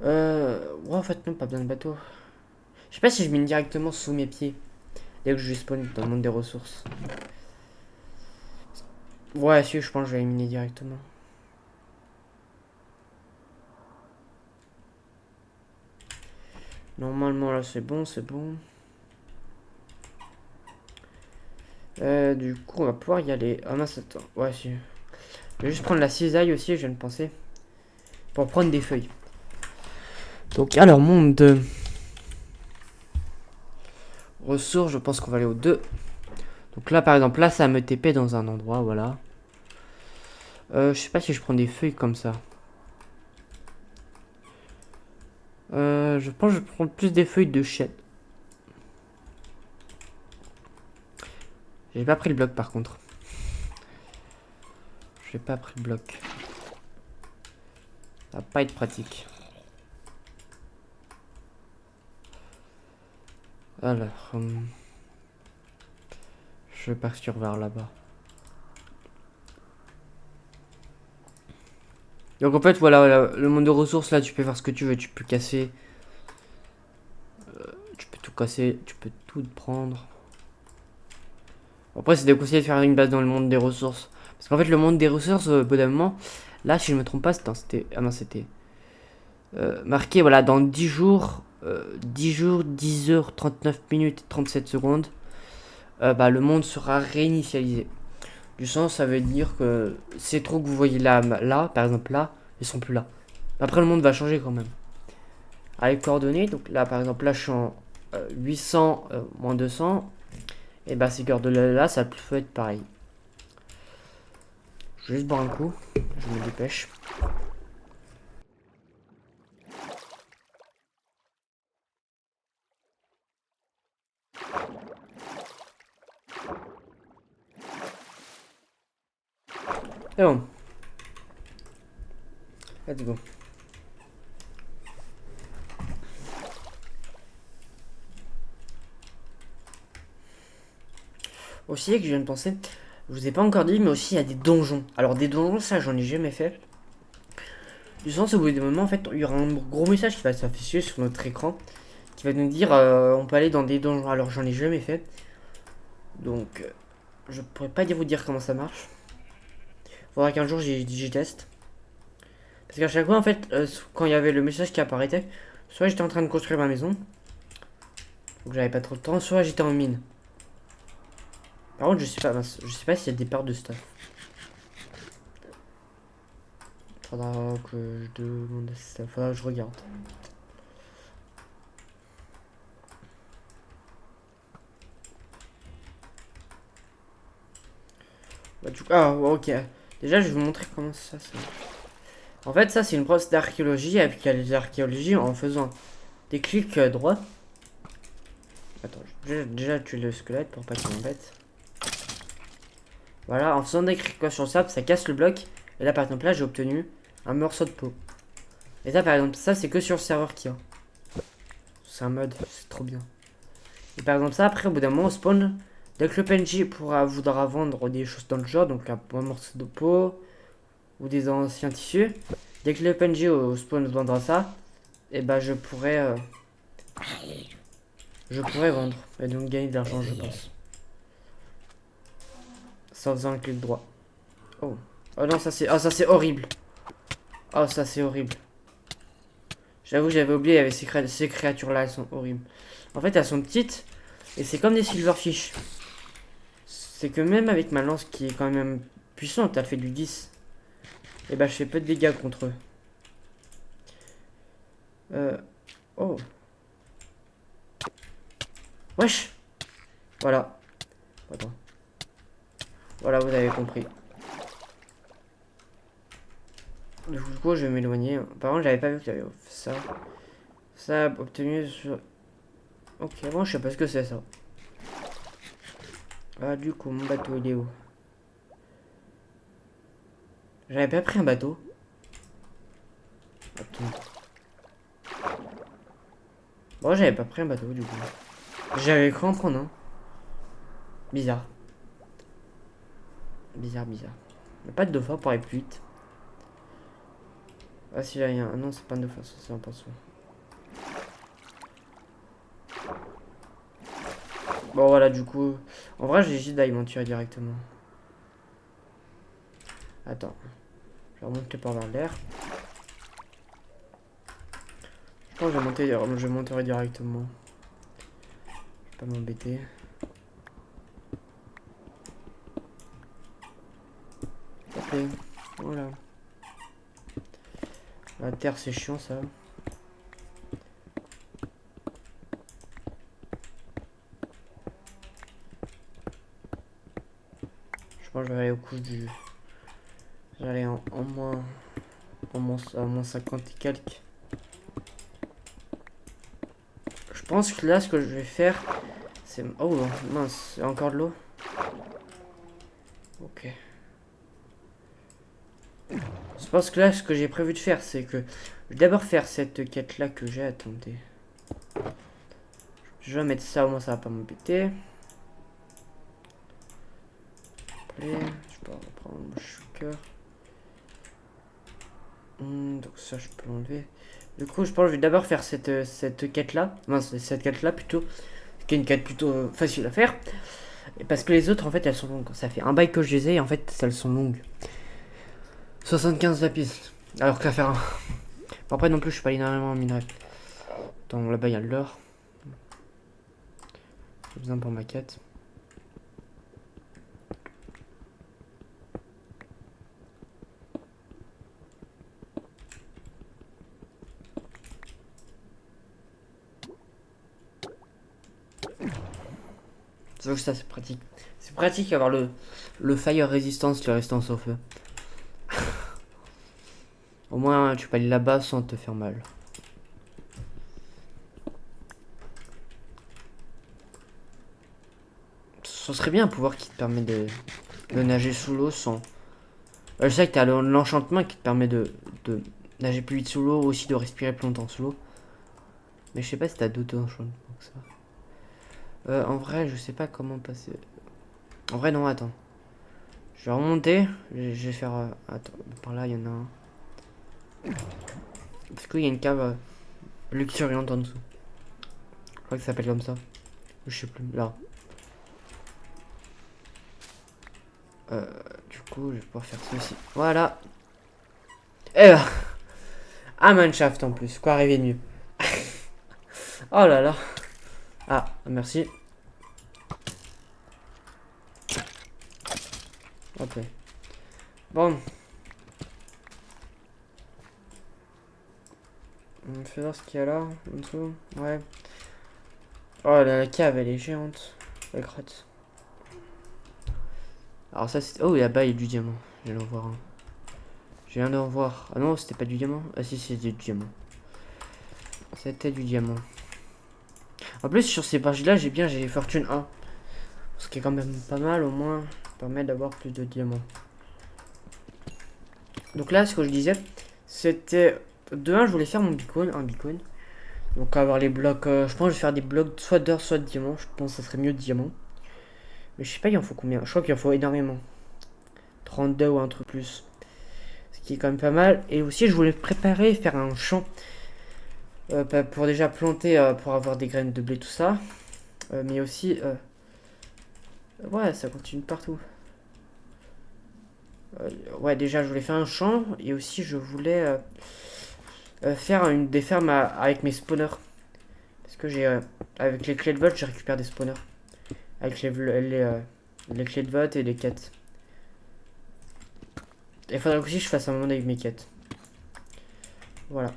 Ouais, en fait, non, pas besoin de bateau. Je sais pas si je mine directement sous mes pieds dès que je spawn dans le monde des ressources. Ouais, si, je pense que je vais miner directement. Normalement, là, c'est bon, c'est bon. Du coup, on va pouvoir y aller. Ah mince, attends. Ouais, si. Je vais juste prendre la cisaille aussi, je viens de penser. Pour prendre des feuilles. Donc, alors, monde de ressources, je pense qu'on va aller au 2. Donc là, par exemple, là, ça me TP dans un endroit, voilà. Je sais pas si je prends des feuilles comme ça. Je pense que je prends plus des feuilles de chêne. J'ai pas pris le bloc, par contre. J'ai pas pris le bloc. Ça va pas être pratique. Alors, je vais partir vers là-bas. Donc en fait, voilà, le monde de ressources, là, tu peux faire ce que tu veux. Tu peux casser. Tu peux tout casser. Tu peux tout prendre. Après, c'est déconseillé de faire une base dans le monde des ressources. Parce qu'en fait, le monde des ressources, au bout d'un moment, là, si je me trompe pas, c'était. Ah mince, c'était. Marqué, voilà, dans 10 jours. 10 jours, 10 heures, 39 minutes et 37 secondes. Bah, le monde sera réinitialisé. Du sens, ça veut dire que ces trous que vous voyez là, par exemple là, ils sont plus là. Après, le monde va changer quand même. Avec coordonnées, donc là, par exemple, là, je suis en 800 moins 200. Et bah, ces coordonnées-là, ça peut être pareil. Je vais juste boire un coup. Je me dépêche. C'est bon. Let's go. Aussi, que je viens de penser, je vous ai pas encore dit, mais aussi il y a des donjons. Alors, des donjons, ça, j'en ai jamais fait. Du sens, au bout d'un moment, en fait, il y aura un gros message qui va s'afficher sur notre écran qui va nous dire on peut aller dans des donjons. Alors, j'en ai jamais fait. Donc, je pourrais pas vous dire comment ça marche. Faudra qu'un jour j'y teste. Parce qu'à chaque fois, en fait, quand il y avait le message qui apparaissait, soit j'étais en train de construire ma maison, donc j'avais pas trop de temps, soit j'étais en mine. Par contre, je sais pas s'il y a des parts de stuff. Faudra que je demande ça, faudra que je regarde. Bah, ah, ok. Déjà, je vais vous montrer comment ça se marche. En fait, ça, c'est une brosse d'archéologie avec l'archéologie en faisant des clics droits. Attends, déjà tuer le squelette pour pas qu'il m'embête. Voilà, en faisant des clics sur ça, ça casse le bloc. Et là, par exemple, là, j'ai obtenu un morceau de peau. Et ça, par exemple, ça, c'est que sur le serveur qu'il y a. C'est un mode, c'est trop bien. Et par exemple, ça, après, au bout d'un moment, au spawn, dès que le PNJ voudra vendre des choses dans le genre, donc un morceau de peau ou des anciens tissus, dès que le PNJ au spawn vendra ça, et bah je pourrais vendre et donc gagner de l'argent, je pense. Sans faisant un clic droit. Oh. Oh non, ça c'est horrible. Oh, ça c'est horrible. J'avoue, j'avais oublié, il y avait ces créatures-là, elles sont horribles. En fait, elles sont petites, et c'est comme des silverfish. C'est que même avec ma lance qui est quand même puissante, elle fait du 10. Et bah, je fais peu de dégâts contre eux. Oh. Wesh. Voilà. Attends. Voilà, vous avez compris. Du coup, je vais m'éloigner. Par contre, j'avais pas vu que j'avais fait ça. Ça, obtenu sur... Ok, bon, je sais pas ce que c'est ça. Ah, du coup, mon bateau, il est où? J'avais pas pris un bateau. Attends. Bon, j'avais pas pris un bateau, du coup. J'avais cru en prendre un. Bizarre. Bizarre, bizarre. Il n'y a pas de dauphin pour aller plus vite. Ah, si, là, il y a un... Non, c'est pas un dauphin, c'est un pinceau. Bon, voilà, du coup... En vrai, j'ai juste d'aller m'en tirer directement. Attends. Je vais remonter par vers l'air. Je pense que je monterai directement. Je vais pas m'embêter. Ok, voilà. La terre, c'est chiant, ça. Je pense que je vais aller aux couches du... Je vais aller en moins... à moins 50 et quelques. Je pense que là, ce que je vais faire, c'est... Oh, mince, encore de l'eau. Ok. Je pense que là, ce que j'ai prévu de faire, c'est que... Je vais d'abord faire cette quête-là que j'ai. Attendez. Je vais mettre ça, au moins ça va pas m'embêter. Je peux reprendre mon sugar. Donc ça, je peux l'enlever. Du coup, je pense que je vais d'abord faire cette quête-là. Mince, cette quête-là plutôt. Qui est une quête plutôt facile à faire. Et parce que les autres, en fait, elles sont longues. Ça fait un bail que je les ai, et en fait, elles sont longues. 75 lapis. Alors qu'à faire un. Bon, après, non plus, je suis pas énormément en minerai. Attends, là-bas, il y a de l'or. J'ai besoin pour ma quête. C'est vrai que ça, c'est pratique. C'est pratique d'avoir le fire resistance, le résistance au feu. Au moins, tu peux aller là-bas sans te faire mal. Ce serait bien un pouvoir qui te permet de nager sous l'eau sans... Je sais que t'as l'enchantement qui te permet de nager plus vite sous l'eau, aussi de respirer plus longtemps sous l'eau. Mais je sais pas si t'as d'autres enchantements que ça. En vrai, je sais pas comment passer... En vrai, non, attends. Je vais remonter. Je vais faire... Attends, par là, il y en a un. Parce qu'il y a une cave luxuriante en dessous. Je crois que ça s'appelle comme ça. Je sais plus. Là. Du coup, je vais pouvoir faire ceci. Voilà. Et là. Un Mineshaft en plus. Quoi rêver de mieux. Oh là là. Ah, merci. Ok. Bon. On fait voir ce qu'il y a là, en dessous. Ouais. Oh, la cave, elle est géante. La crotte. Alors ça, c'est... Oh, là-bas, il y a du diamant. Je viens d'en voir un. Je viens d'en voir. Ah non, c'était pas du diamant. Ah si, c'était du diamant. C'était du diamant. En plus, sur ces pages-là, j'ai fortune 1. Ce qui est quand même pas mal, au moins. Permet d'avoir plus de diamants. Donc là, ce que je disais, c'était... De 1, je voulais faire mon beacon, un beacon. Donc avoir les blocs... je pense que je vais faire des blocs soit d'or, soit de diamant. Je pense que ça serait mieux de diamant. Mais je sais pas, il en faut combien. Je crois qu'il en faut énormément. 32 ou un truc plus. Ce qui est quand même pas mal. Et aussi, je voulais préparer, faire un champ. Pour déjà planter, pour avoir des graines de blé, tout ça. Mais aussi... ouais, ça continue partout. Ouais, déjà, je voulais faire un champ. Et aussi, je voulais faire des fermes avec mes spawners. Parce que j'ai... avec les clés de vote, je récupère des spawners. Avec les clés de vote et les quêtes. Il faudrait aussi que je fasse un monde avec mes quêtes. Voilà.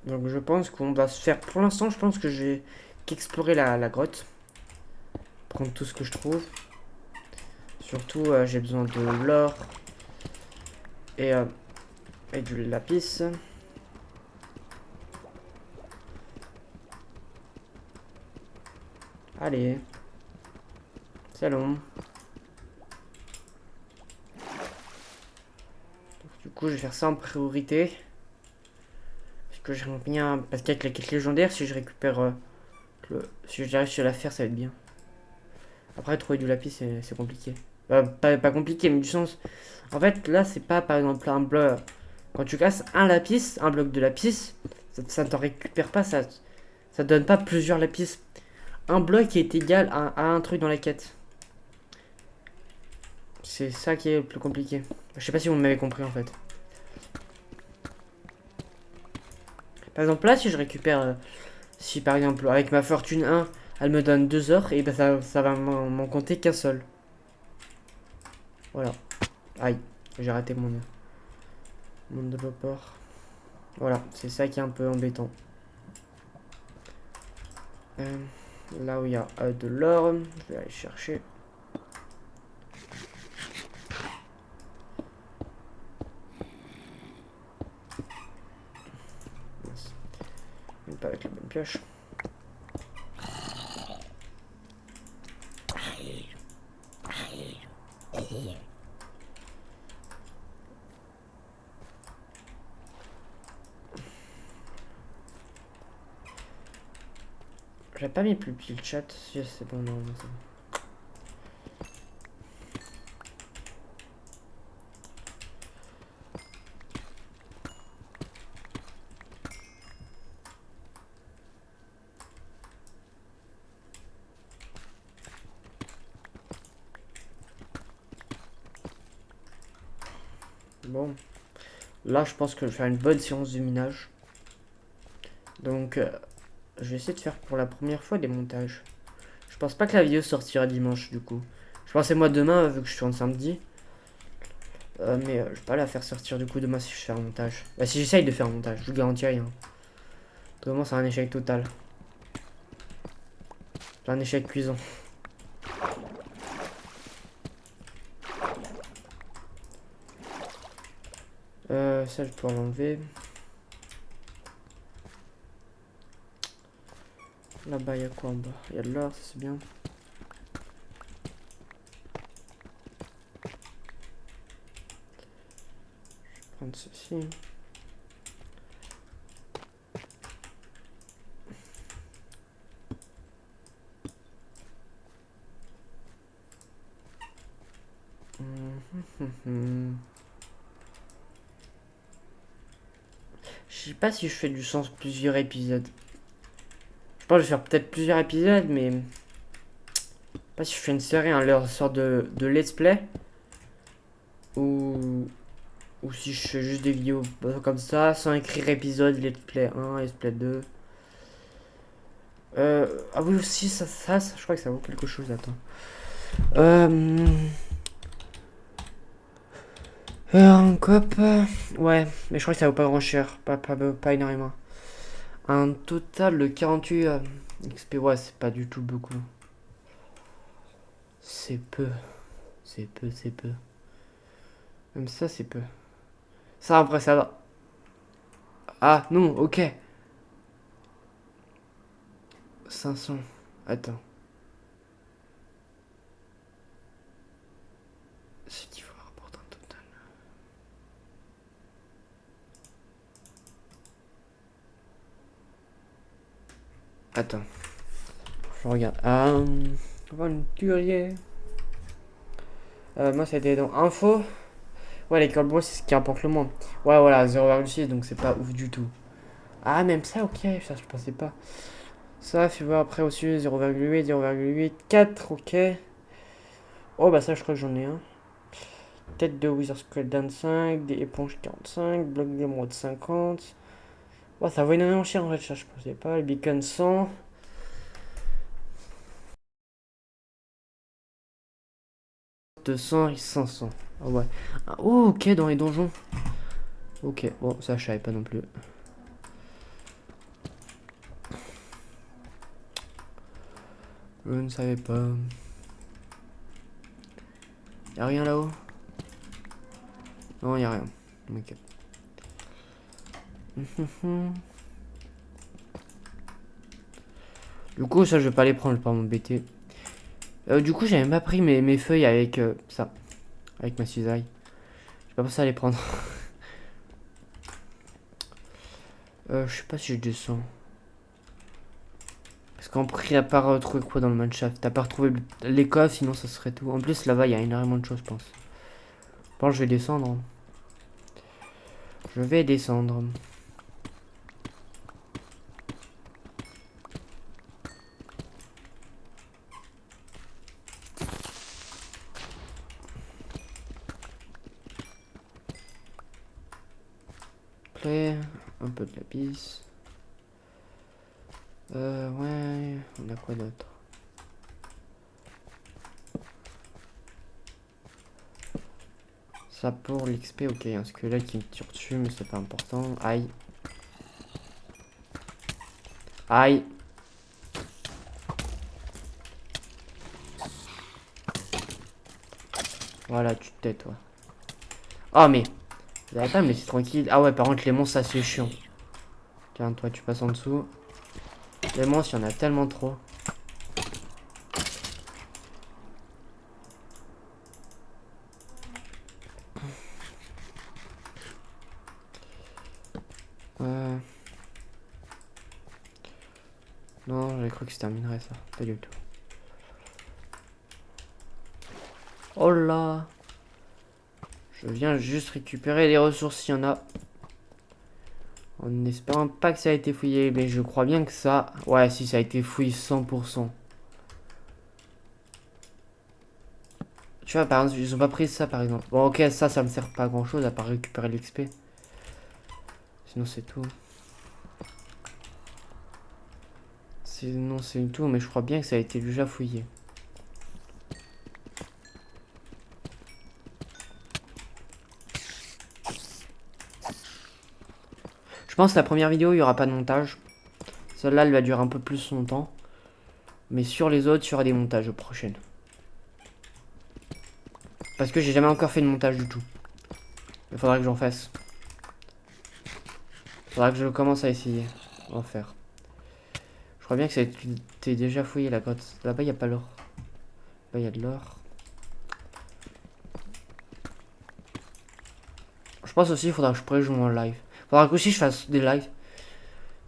Donc je pense qu'on va se faire... Pour l'instant, je pense que je vais qu'explorer la grotte. Prendre tout ce que je trouve. Surtout, j'ai besoin de l'or. Et, euh, et du lapis. Allez. Salon. Du coup, je vais faire ça en priorité. Parce que j'aimerais bien... Parce qu'avec la quête légendaire, si je récupère... si j'arrive sur la faire, ça va être bien. Après, trouver du lapis, c'est compliqué. Pas compliqué, mais du sens... En fait, là, c'est pas, par exemple, un bloc... Quand tu casses un lapis, un bloc de lapis, ça ne t'en récupère pas, ça donne pas plusieurs lapis. Un bloc est égal à un truc dans la quête. C'est ça qui est le plus compliqué. Je sais pas si vous m'avez compris, en fait. Par exemple, là, si je récupère... si, par exemple, avec ma fortune 1, elle me donne 2 heures, et ben ça va m'en compter qu'un seul. Voilà. Aïe, j'ai raté mon développeur. Voilà, c'est ça qui est un peu embêtant. Là où il y a de l'or, je vais aller chercher. Mince. Même pas avec la bonne pioche. J'ai pas mis plus petit le chat. Si, c'est bon, non, c'est bon. Bon. Là, je pense que je vais faire une bonne séance de minage. Donc, je vais essayer de faire pour la première fois des montages. Je pense pas que la vidéo sortira dimanche, du coup. Je pensais moi demain, vu que je suis en samedi. Mais je vais pas la faire sortir du coup demain si je fais un montage. Bah, si j'essaye de faire un montage, je vous garantis rien. Vraiment, c'est un échec total. C'est un échec cuisant. Ça, je vais pouvoir l'enlever. Là-bas, il y a quoi en bas? Il y a de l'or, ça c'est bien. Je vais prendre ceci. Je sais pas si je fais du sens plusieurs épisodes. Je pense que je vais faire peut-être plusieurs épisodes, mais... Je sais pas si je fais une série, hein, leur sorte de let's play. Ou si je fais juste des vidéos comme ça, sans écrire épisode, let's play 1, let's play 2. Ah oui aussi, ça, je crois que ça vaut quelque chose, attends. Un cop, ouais, mais je crois que ça vaut pas grand cher, pas énormément. Un total de 48 XP, ouais, c'est pas du tout beaucoup. C'est peu, c'est peu. Même ça, c'est peu. Ça, après, ça va. Ah, non, ok. 500. Attends. Ce qu'il faut rapporter un total. Attends. Je regarde. Aventurier. Moi, c'était dans info. Ouais, les Cowboys, c'est ce qui rapporte le moins. Ouais, voilà, 0,6, donc c'est pas ouf du tout. Ah, même ça, ok, ça, je pensais pas. Ça, fais voir après aussi 0,8, 0,8, 4, ok. Oh, bah ça, je crois que j'en ai un. Tête de Wizard Squad 25, des éponges 45, bloc d'émeraude 50. Ouais, ça va énormément cher en fait, ça, je pensais pas. Les beacons 100. 200 et 500. Ah ouais. Ah, oh, ok, dans les donjons. Ok, bon, ça, je savais pas non plus. Je ne savais pas. Y'a rien là-haut? Non, y'a rien. Ok. Du coup, ça, je vais pas les prendre, je vais pas m'embêter. Du coup, j'avais pas pris mes feuilles avec ça. Avec ma cisaille. J'ai pas pensé à les prendre. Je sais pas si je descends. Parce qu'en prix, à part trouver quoi dans le mineshaft? T'as pas retrouvé les coffres, sinon ça serait tout. En plus, là-bas, il y a énormément de choses, je pense. Bon, je vais descendre. Je vais descendre. Play, un peu de lapis. Ouais, on a quoi d'autre? Ça pour l'XP, ok, un squelette qui me tire dessus, mais c'est pas important. Aïe. Aïe. Voilà, tu te tais, toi. Oh, mais vous avez pas me laisser tranquille. Ah ouais, par contre, les monstres, ça c'est chiant. Tiens, toi, tu passes en dessous. Les monstres, il y en a tellement trop. Euh... Non, j'avais cru que ça terminerait ça. Pas du tout. Oh là. Je viens juste récupérer les ressources s'il y en a. En espérant pas que ça a été fouillé. Mais je crois bien que ça... Ouais, si ça a été fouillé 100%. Tu vois, par exemple, ils ont pas pris ça par exemple. Bon, ok, ça me sert pas à grand chose à part récupérer l'XP. Sinon, c'est tout. Sinon, c'est tout, mais je crois bien que ça a été déjà fouillé. Je pense que la première vidéo, il n'y aura pas de montage. Celle-là, elle va durer un peu plus longtemps. Mais sur les autres, il y aura des montages prochaines. Parce que j'ai jamais encore fait de montage du tout. Il faudra que j'en fasse. Il faudra que je commence à essayer d'en faire. Je crois bien que ça a été déjà fouillé la grotte. Là-bas, il n'y a pas l'or. Là, il y a de l'or. Je pense aussi qu'il faudra que je pourrais jouer en live. Il faudra que aussi je fasse des lives.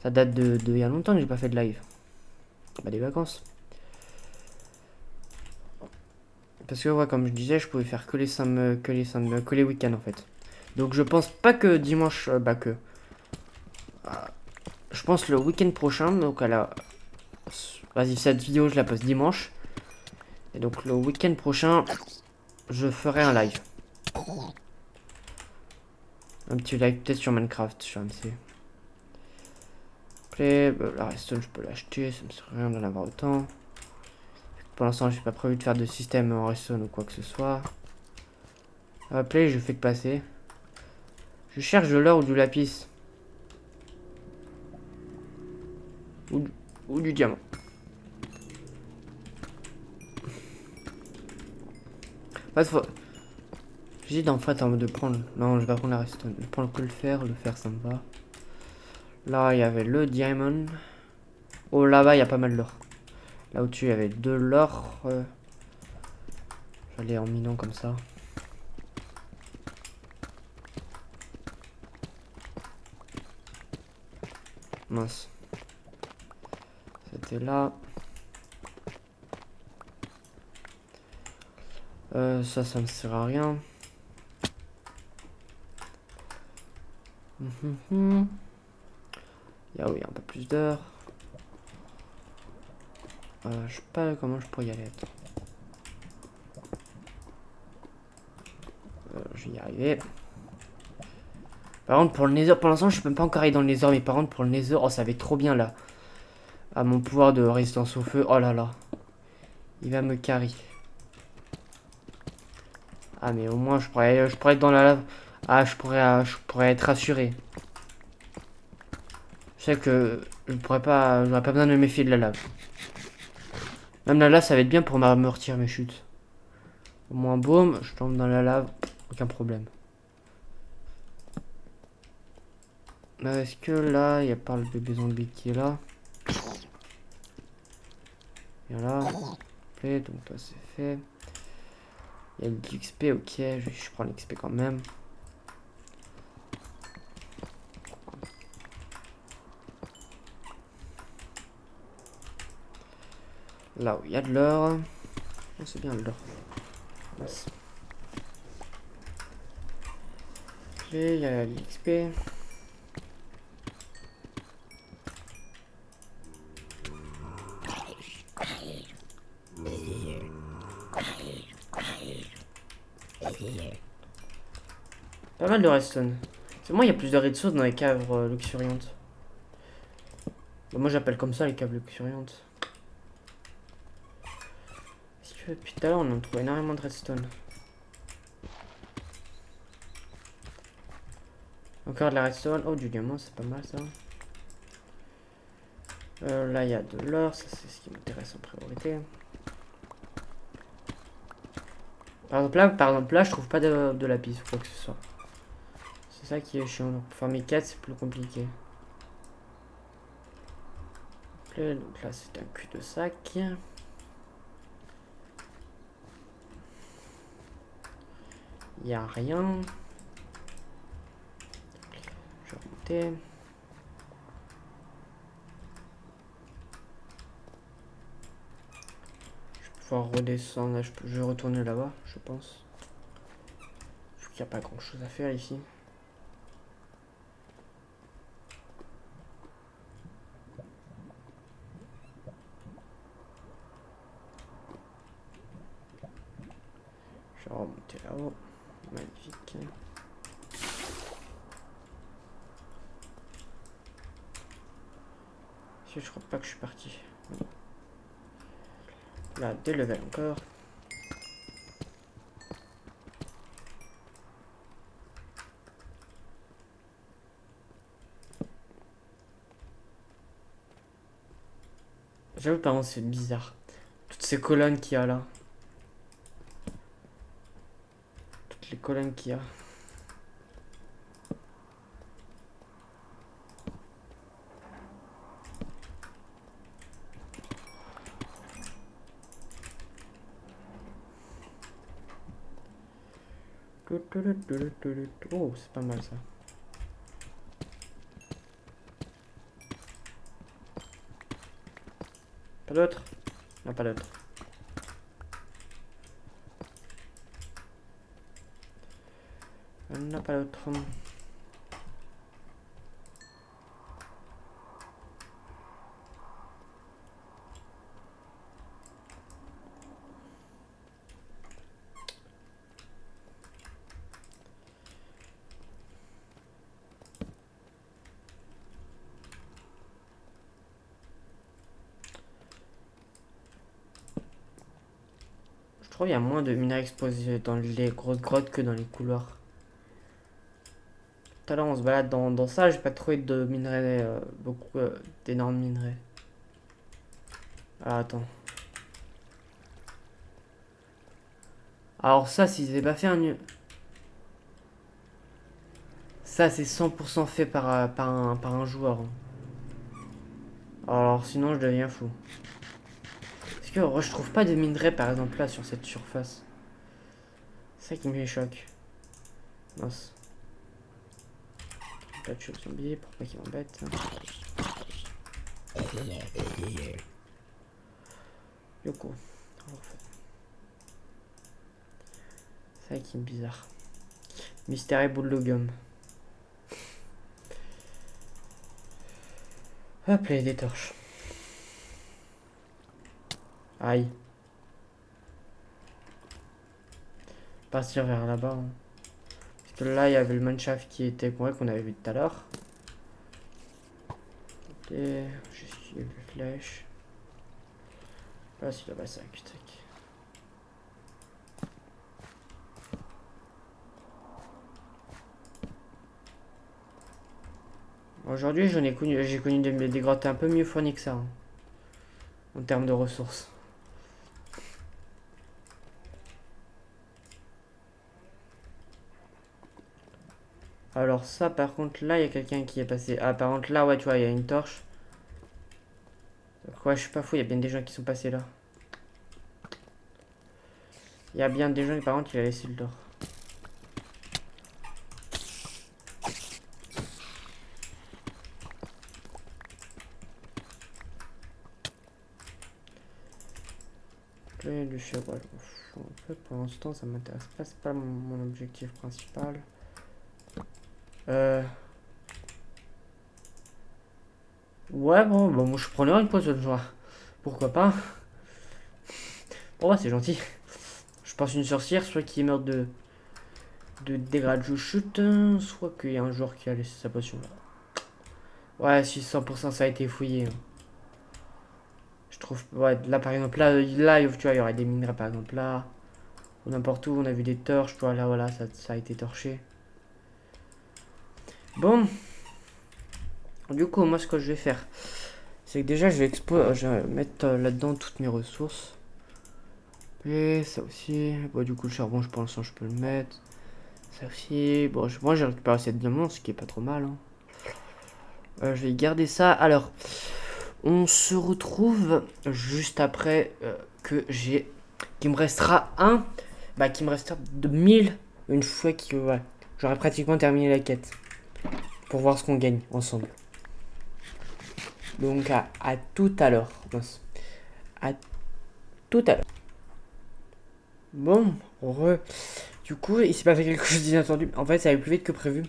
Ça date de il y a longtemps que j'ai pas fait de live. Bah, des vacances. Parce que, ouais, comme je disais, je pouvais faire que que les week-ends en fait. Donc, je pense pas que dimanche, je pense le week-end prochain, donc à la. Vas-y, cette vidéo, je la poste dimanche. Et donc, le week-end prochain, je ferai un live. Un petit live peut-être sur Minecraft, sur MC. Play, la redstone, je peux l'acheter, ça me sert à rien d'en avoir autant. Pour l'instant, j'ai pas prévu de faire de système en redstone ou quoi que ce soit. Play, je fais que passer. Je cherche de l'or ou du lapis. Ou du diamant. En fait, faut. J'hésite en fait de prendre. Non, je vais pas prendre la redstone. Je vais prendre que le fer. Le fer, ça me va. Là, il y avait le diamond. Oh, là-bas, il y a pas mal d'or. Là au-dessus, il y avait de l'or. J'allais en minant comme ça. Mince. C'était là. Ça me sert à rien. Il y a oui, un peu plus d'heures. Je sais pas comment je pourrais y aller. Attends. Je vais y arriver. Par contre, pour le Nether, pour l'instant, je suis même pas encore allé dans le Nether, mais par contre, pour le Nether, oh, ça va être trop bien là. Ah, mon pouvoir de résistance au feu, oh là là. Il va me carry. Ah, mais au moins, je pourrais être dans la lave. Ah, je pourrais être rassuré. Je sais que je pourrais pas, j'aurais pas besoin de me méfier de la lave. Même la lave, ça va être bien pour me retirer mes chutes. Au moins, boum, je tombe dans la lave, aucun problème. Est-ce que là, il n'y a pas le bébé zombie qui est là? Et là, donc toi c'est fait. Il y a de l'XP, ok, je prends l'XP quand même. Là où il y a de l'or. Oh, c'est bien de l'or. Nice. Ok, il y a l'XP. Pas mal de redstone. C'est moi, il y a plus de redstone dans les caves luxuriantes. Bah, moi, j'appelle comme ça les caves luxuriantes. Est-ce que depuis tout à l'heure, on en trouve énormément de redstone? Encore de la redstone. Oh, du diamant, c'est pas mal ça. Là, il y a de l'or. Ça, c'est ce qui m'intéresse en priorité. Par exemple, là, je trouve pas de lapis ou quoi que ce soit. C'est ça qui est chiant. Donc, pour farmer 4, c'est plus compliqué. Donc là, c'est un cul-de-sac. Il n'y a rien. Je vais remonter. Je vais pouvoir redescendre. Là, je vais retourner là-bas, je pense. Vu qu'il n'y a pas grand-chose à faire ici. Je vais remonter là-haut. Magnifique. Je crois pas que je suis parti. Là, des levels encore. J'avoue, par contre, c'est bizarre. Toutes ces colonnes qu'il y a là. Toutes les colonnes qu'il y a. Oh, c'est pas mal ça. Pas d'autre? Non, pas d'autre. Non, pas d'autre. Je trouve qu'il y a moins de minerais exposés dans les grosses grottes que dans les couloirs. Tout à l'heure, on se balade dans ça, j'ai pas trouvé de minerais, beaucoup d'énormes minerais. Ah, attends. Alors ça, s'ils avaient pas fait un... Ça, c'est 100% fait par un joueur. Alors sinon, je deviens fou. Parce que je trouve pas de minerais, par exemple, là, sur cette surface. C'est ça qui me choque. Mince. Pas de choses zombies, pour pas qu'ils m'embêtent. Yoko. ça qui est bizarre. Mystère et boule de gomme. Hop, là, il y a des torches. Aïe. Partir vers là-bas. Hein. Parce que là, il y avait le manshaft qui était qu'on avait vu tout à l'heure. Ok, j'ai une flèche. Là, c'est là-bas, ça, tac. Aujourd'hui, j'ai connu des grottes un peu mieux fournies que ça. Hein, en termes de ressources. Alors ça, par contre, là, il y a quelqu'un qui est passé. Ah, par contre, là, ouais, tu vois, il y a une torche. Donc, ouais, je suis pas fou, il y a bien des gens qui sont passés là. Il y a bien des gens qui, par contre, il a laissé le tort. Du cheval, en fait, pour l'instant, ça m'intéresse pas, c'est pas mon objectif principal. Ouais, bon, moi je prenais une pause de joie. Pourquoi pas? Oh, ouais, c'est gentil. Je pense une sorcière, soit qui meurt de dégâts de chute, soit qu'il y a un joueur qui a laissé sa potion. Ouais, si 100% ça a été fouillé. Hein. Je trouve, ouais, là par exemple, là, tu vois, il y aurait des minerais par exemple là. Ou n'importe où, on a vu des torches, tu vois, là, voilà, ça a été torché. Bon. Du coup, moi, ce que je vais faire, c'est que déjà, je vais mettre là-dedans toutes mes ressources. Et ça aussi. Bon, du coup, le charbon, je pense que je peux le mettre. Ça aussi. Bon, moi, j'ai récupéré 7 diamants, ce qui est pas trop mal. Hein. Je vais garder ça. Alors, on se retrouve juste après que j'ai... Qu'il me restera un... Bah, qu'il me restera de 1000 une fois que ouais, j'aurai pratiquement terminé la quête. Pour voir ce qu'on gagne ensemble. Donc, à tout à l'heure. À tout à l'heure. Bon, du coup, il s'est passé quelque chose d'inattendu. En fait, ça allait plus vite que prévu.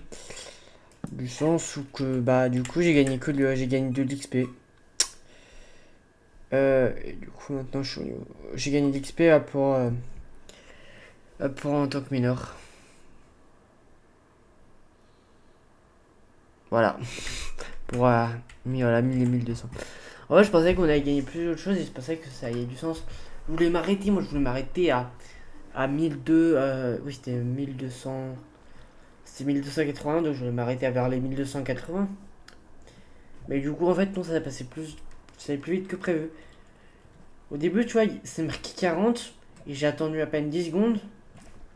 Du sens où que, bah, du coup, j'ai gagné j'ai gagné de l'XP. Et du coup, maintenant, j'ai gagné de l'XP pour en tant que mineur. Voilà. Pour voilà, 1000 et 1200. En vrai, je pensais qu'on allait gagner plus d'autres choses et je pensais que ça avait du sens. Je voulais m'arrêter, moi, je voulais m'arrêter à 1002. Oui, c'était 1200. C'était 1280, donc je voulais m'arrêter vers les 1280. Mais du coup, en fait, non, ça allait plus vite que prévu. Au début, tu vois, c'est marqué 40 et j'ai attendu à peine 10 secondes.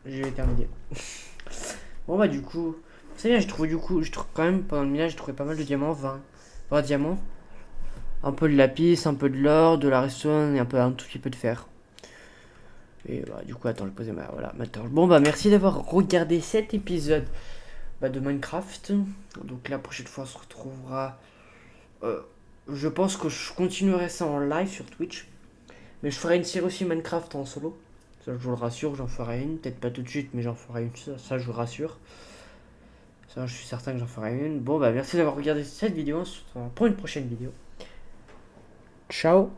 J'ai terminé. Bon, bah, du coup, c'est bien, je trouve quand même, pendant le minage, j'ai trouvé pas mal de diamants, 20 diamants. Un peu de lapis, un peu de l'or, de la redstone et un tout petit peu de fer. Et bah, du coup, attends, je vais poser ma torche. Bon, bah, merci d'avoir regardé cet épisode de Minecraft. Donc, la prochaine fois, on se retrouvera. Je pense que je continuerai ça en live sur Twitch. Mais je ferai une série aussi Minecraft en solo. Ça, je vous le rassure, j'en ferai une. Peut-être pas tout de suite, mais j'en ferai une. Ça, je vous rassure. Ça, je suis certain que j'en ferai une. Bon, bah, merci d'avoir regardé cette vidéo. On se retrouve pour une prochaine vidéo. Ciao.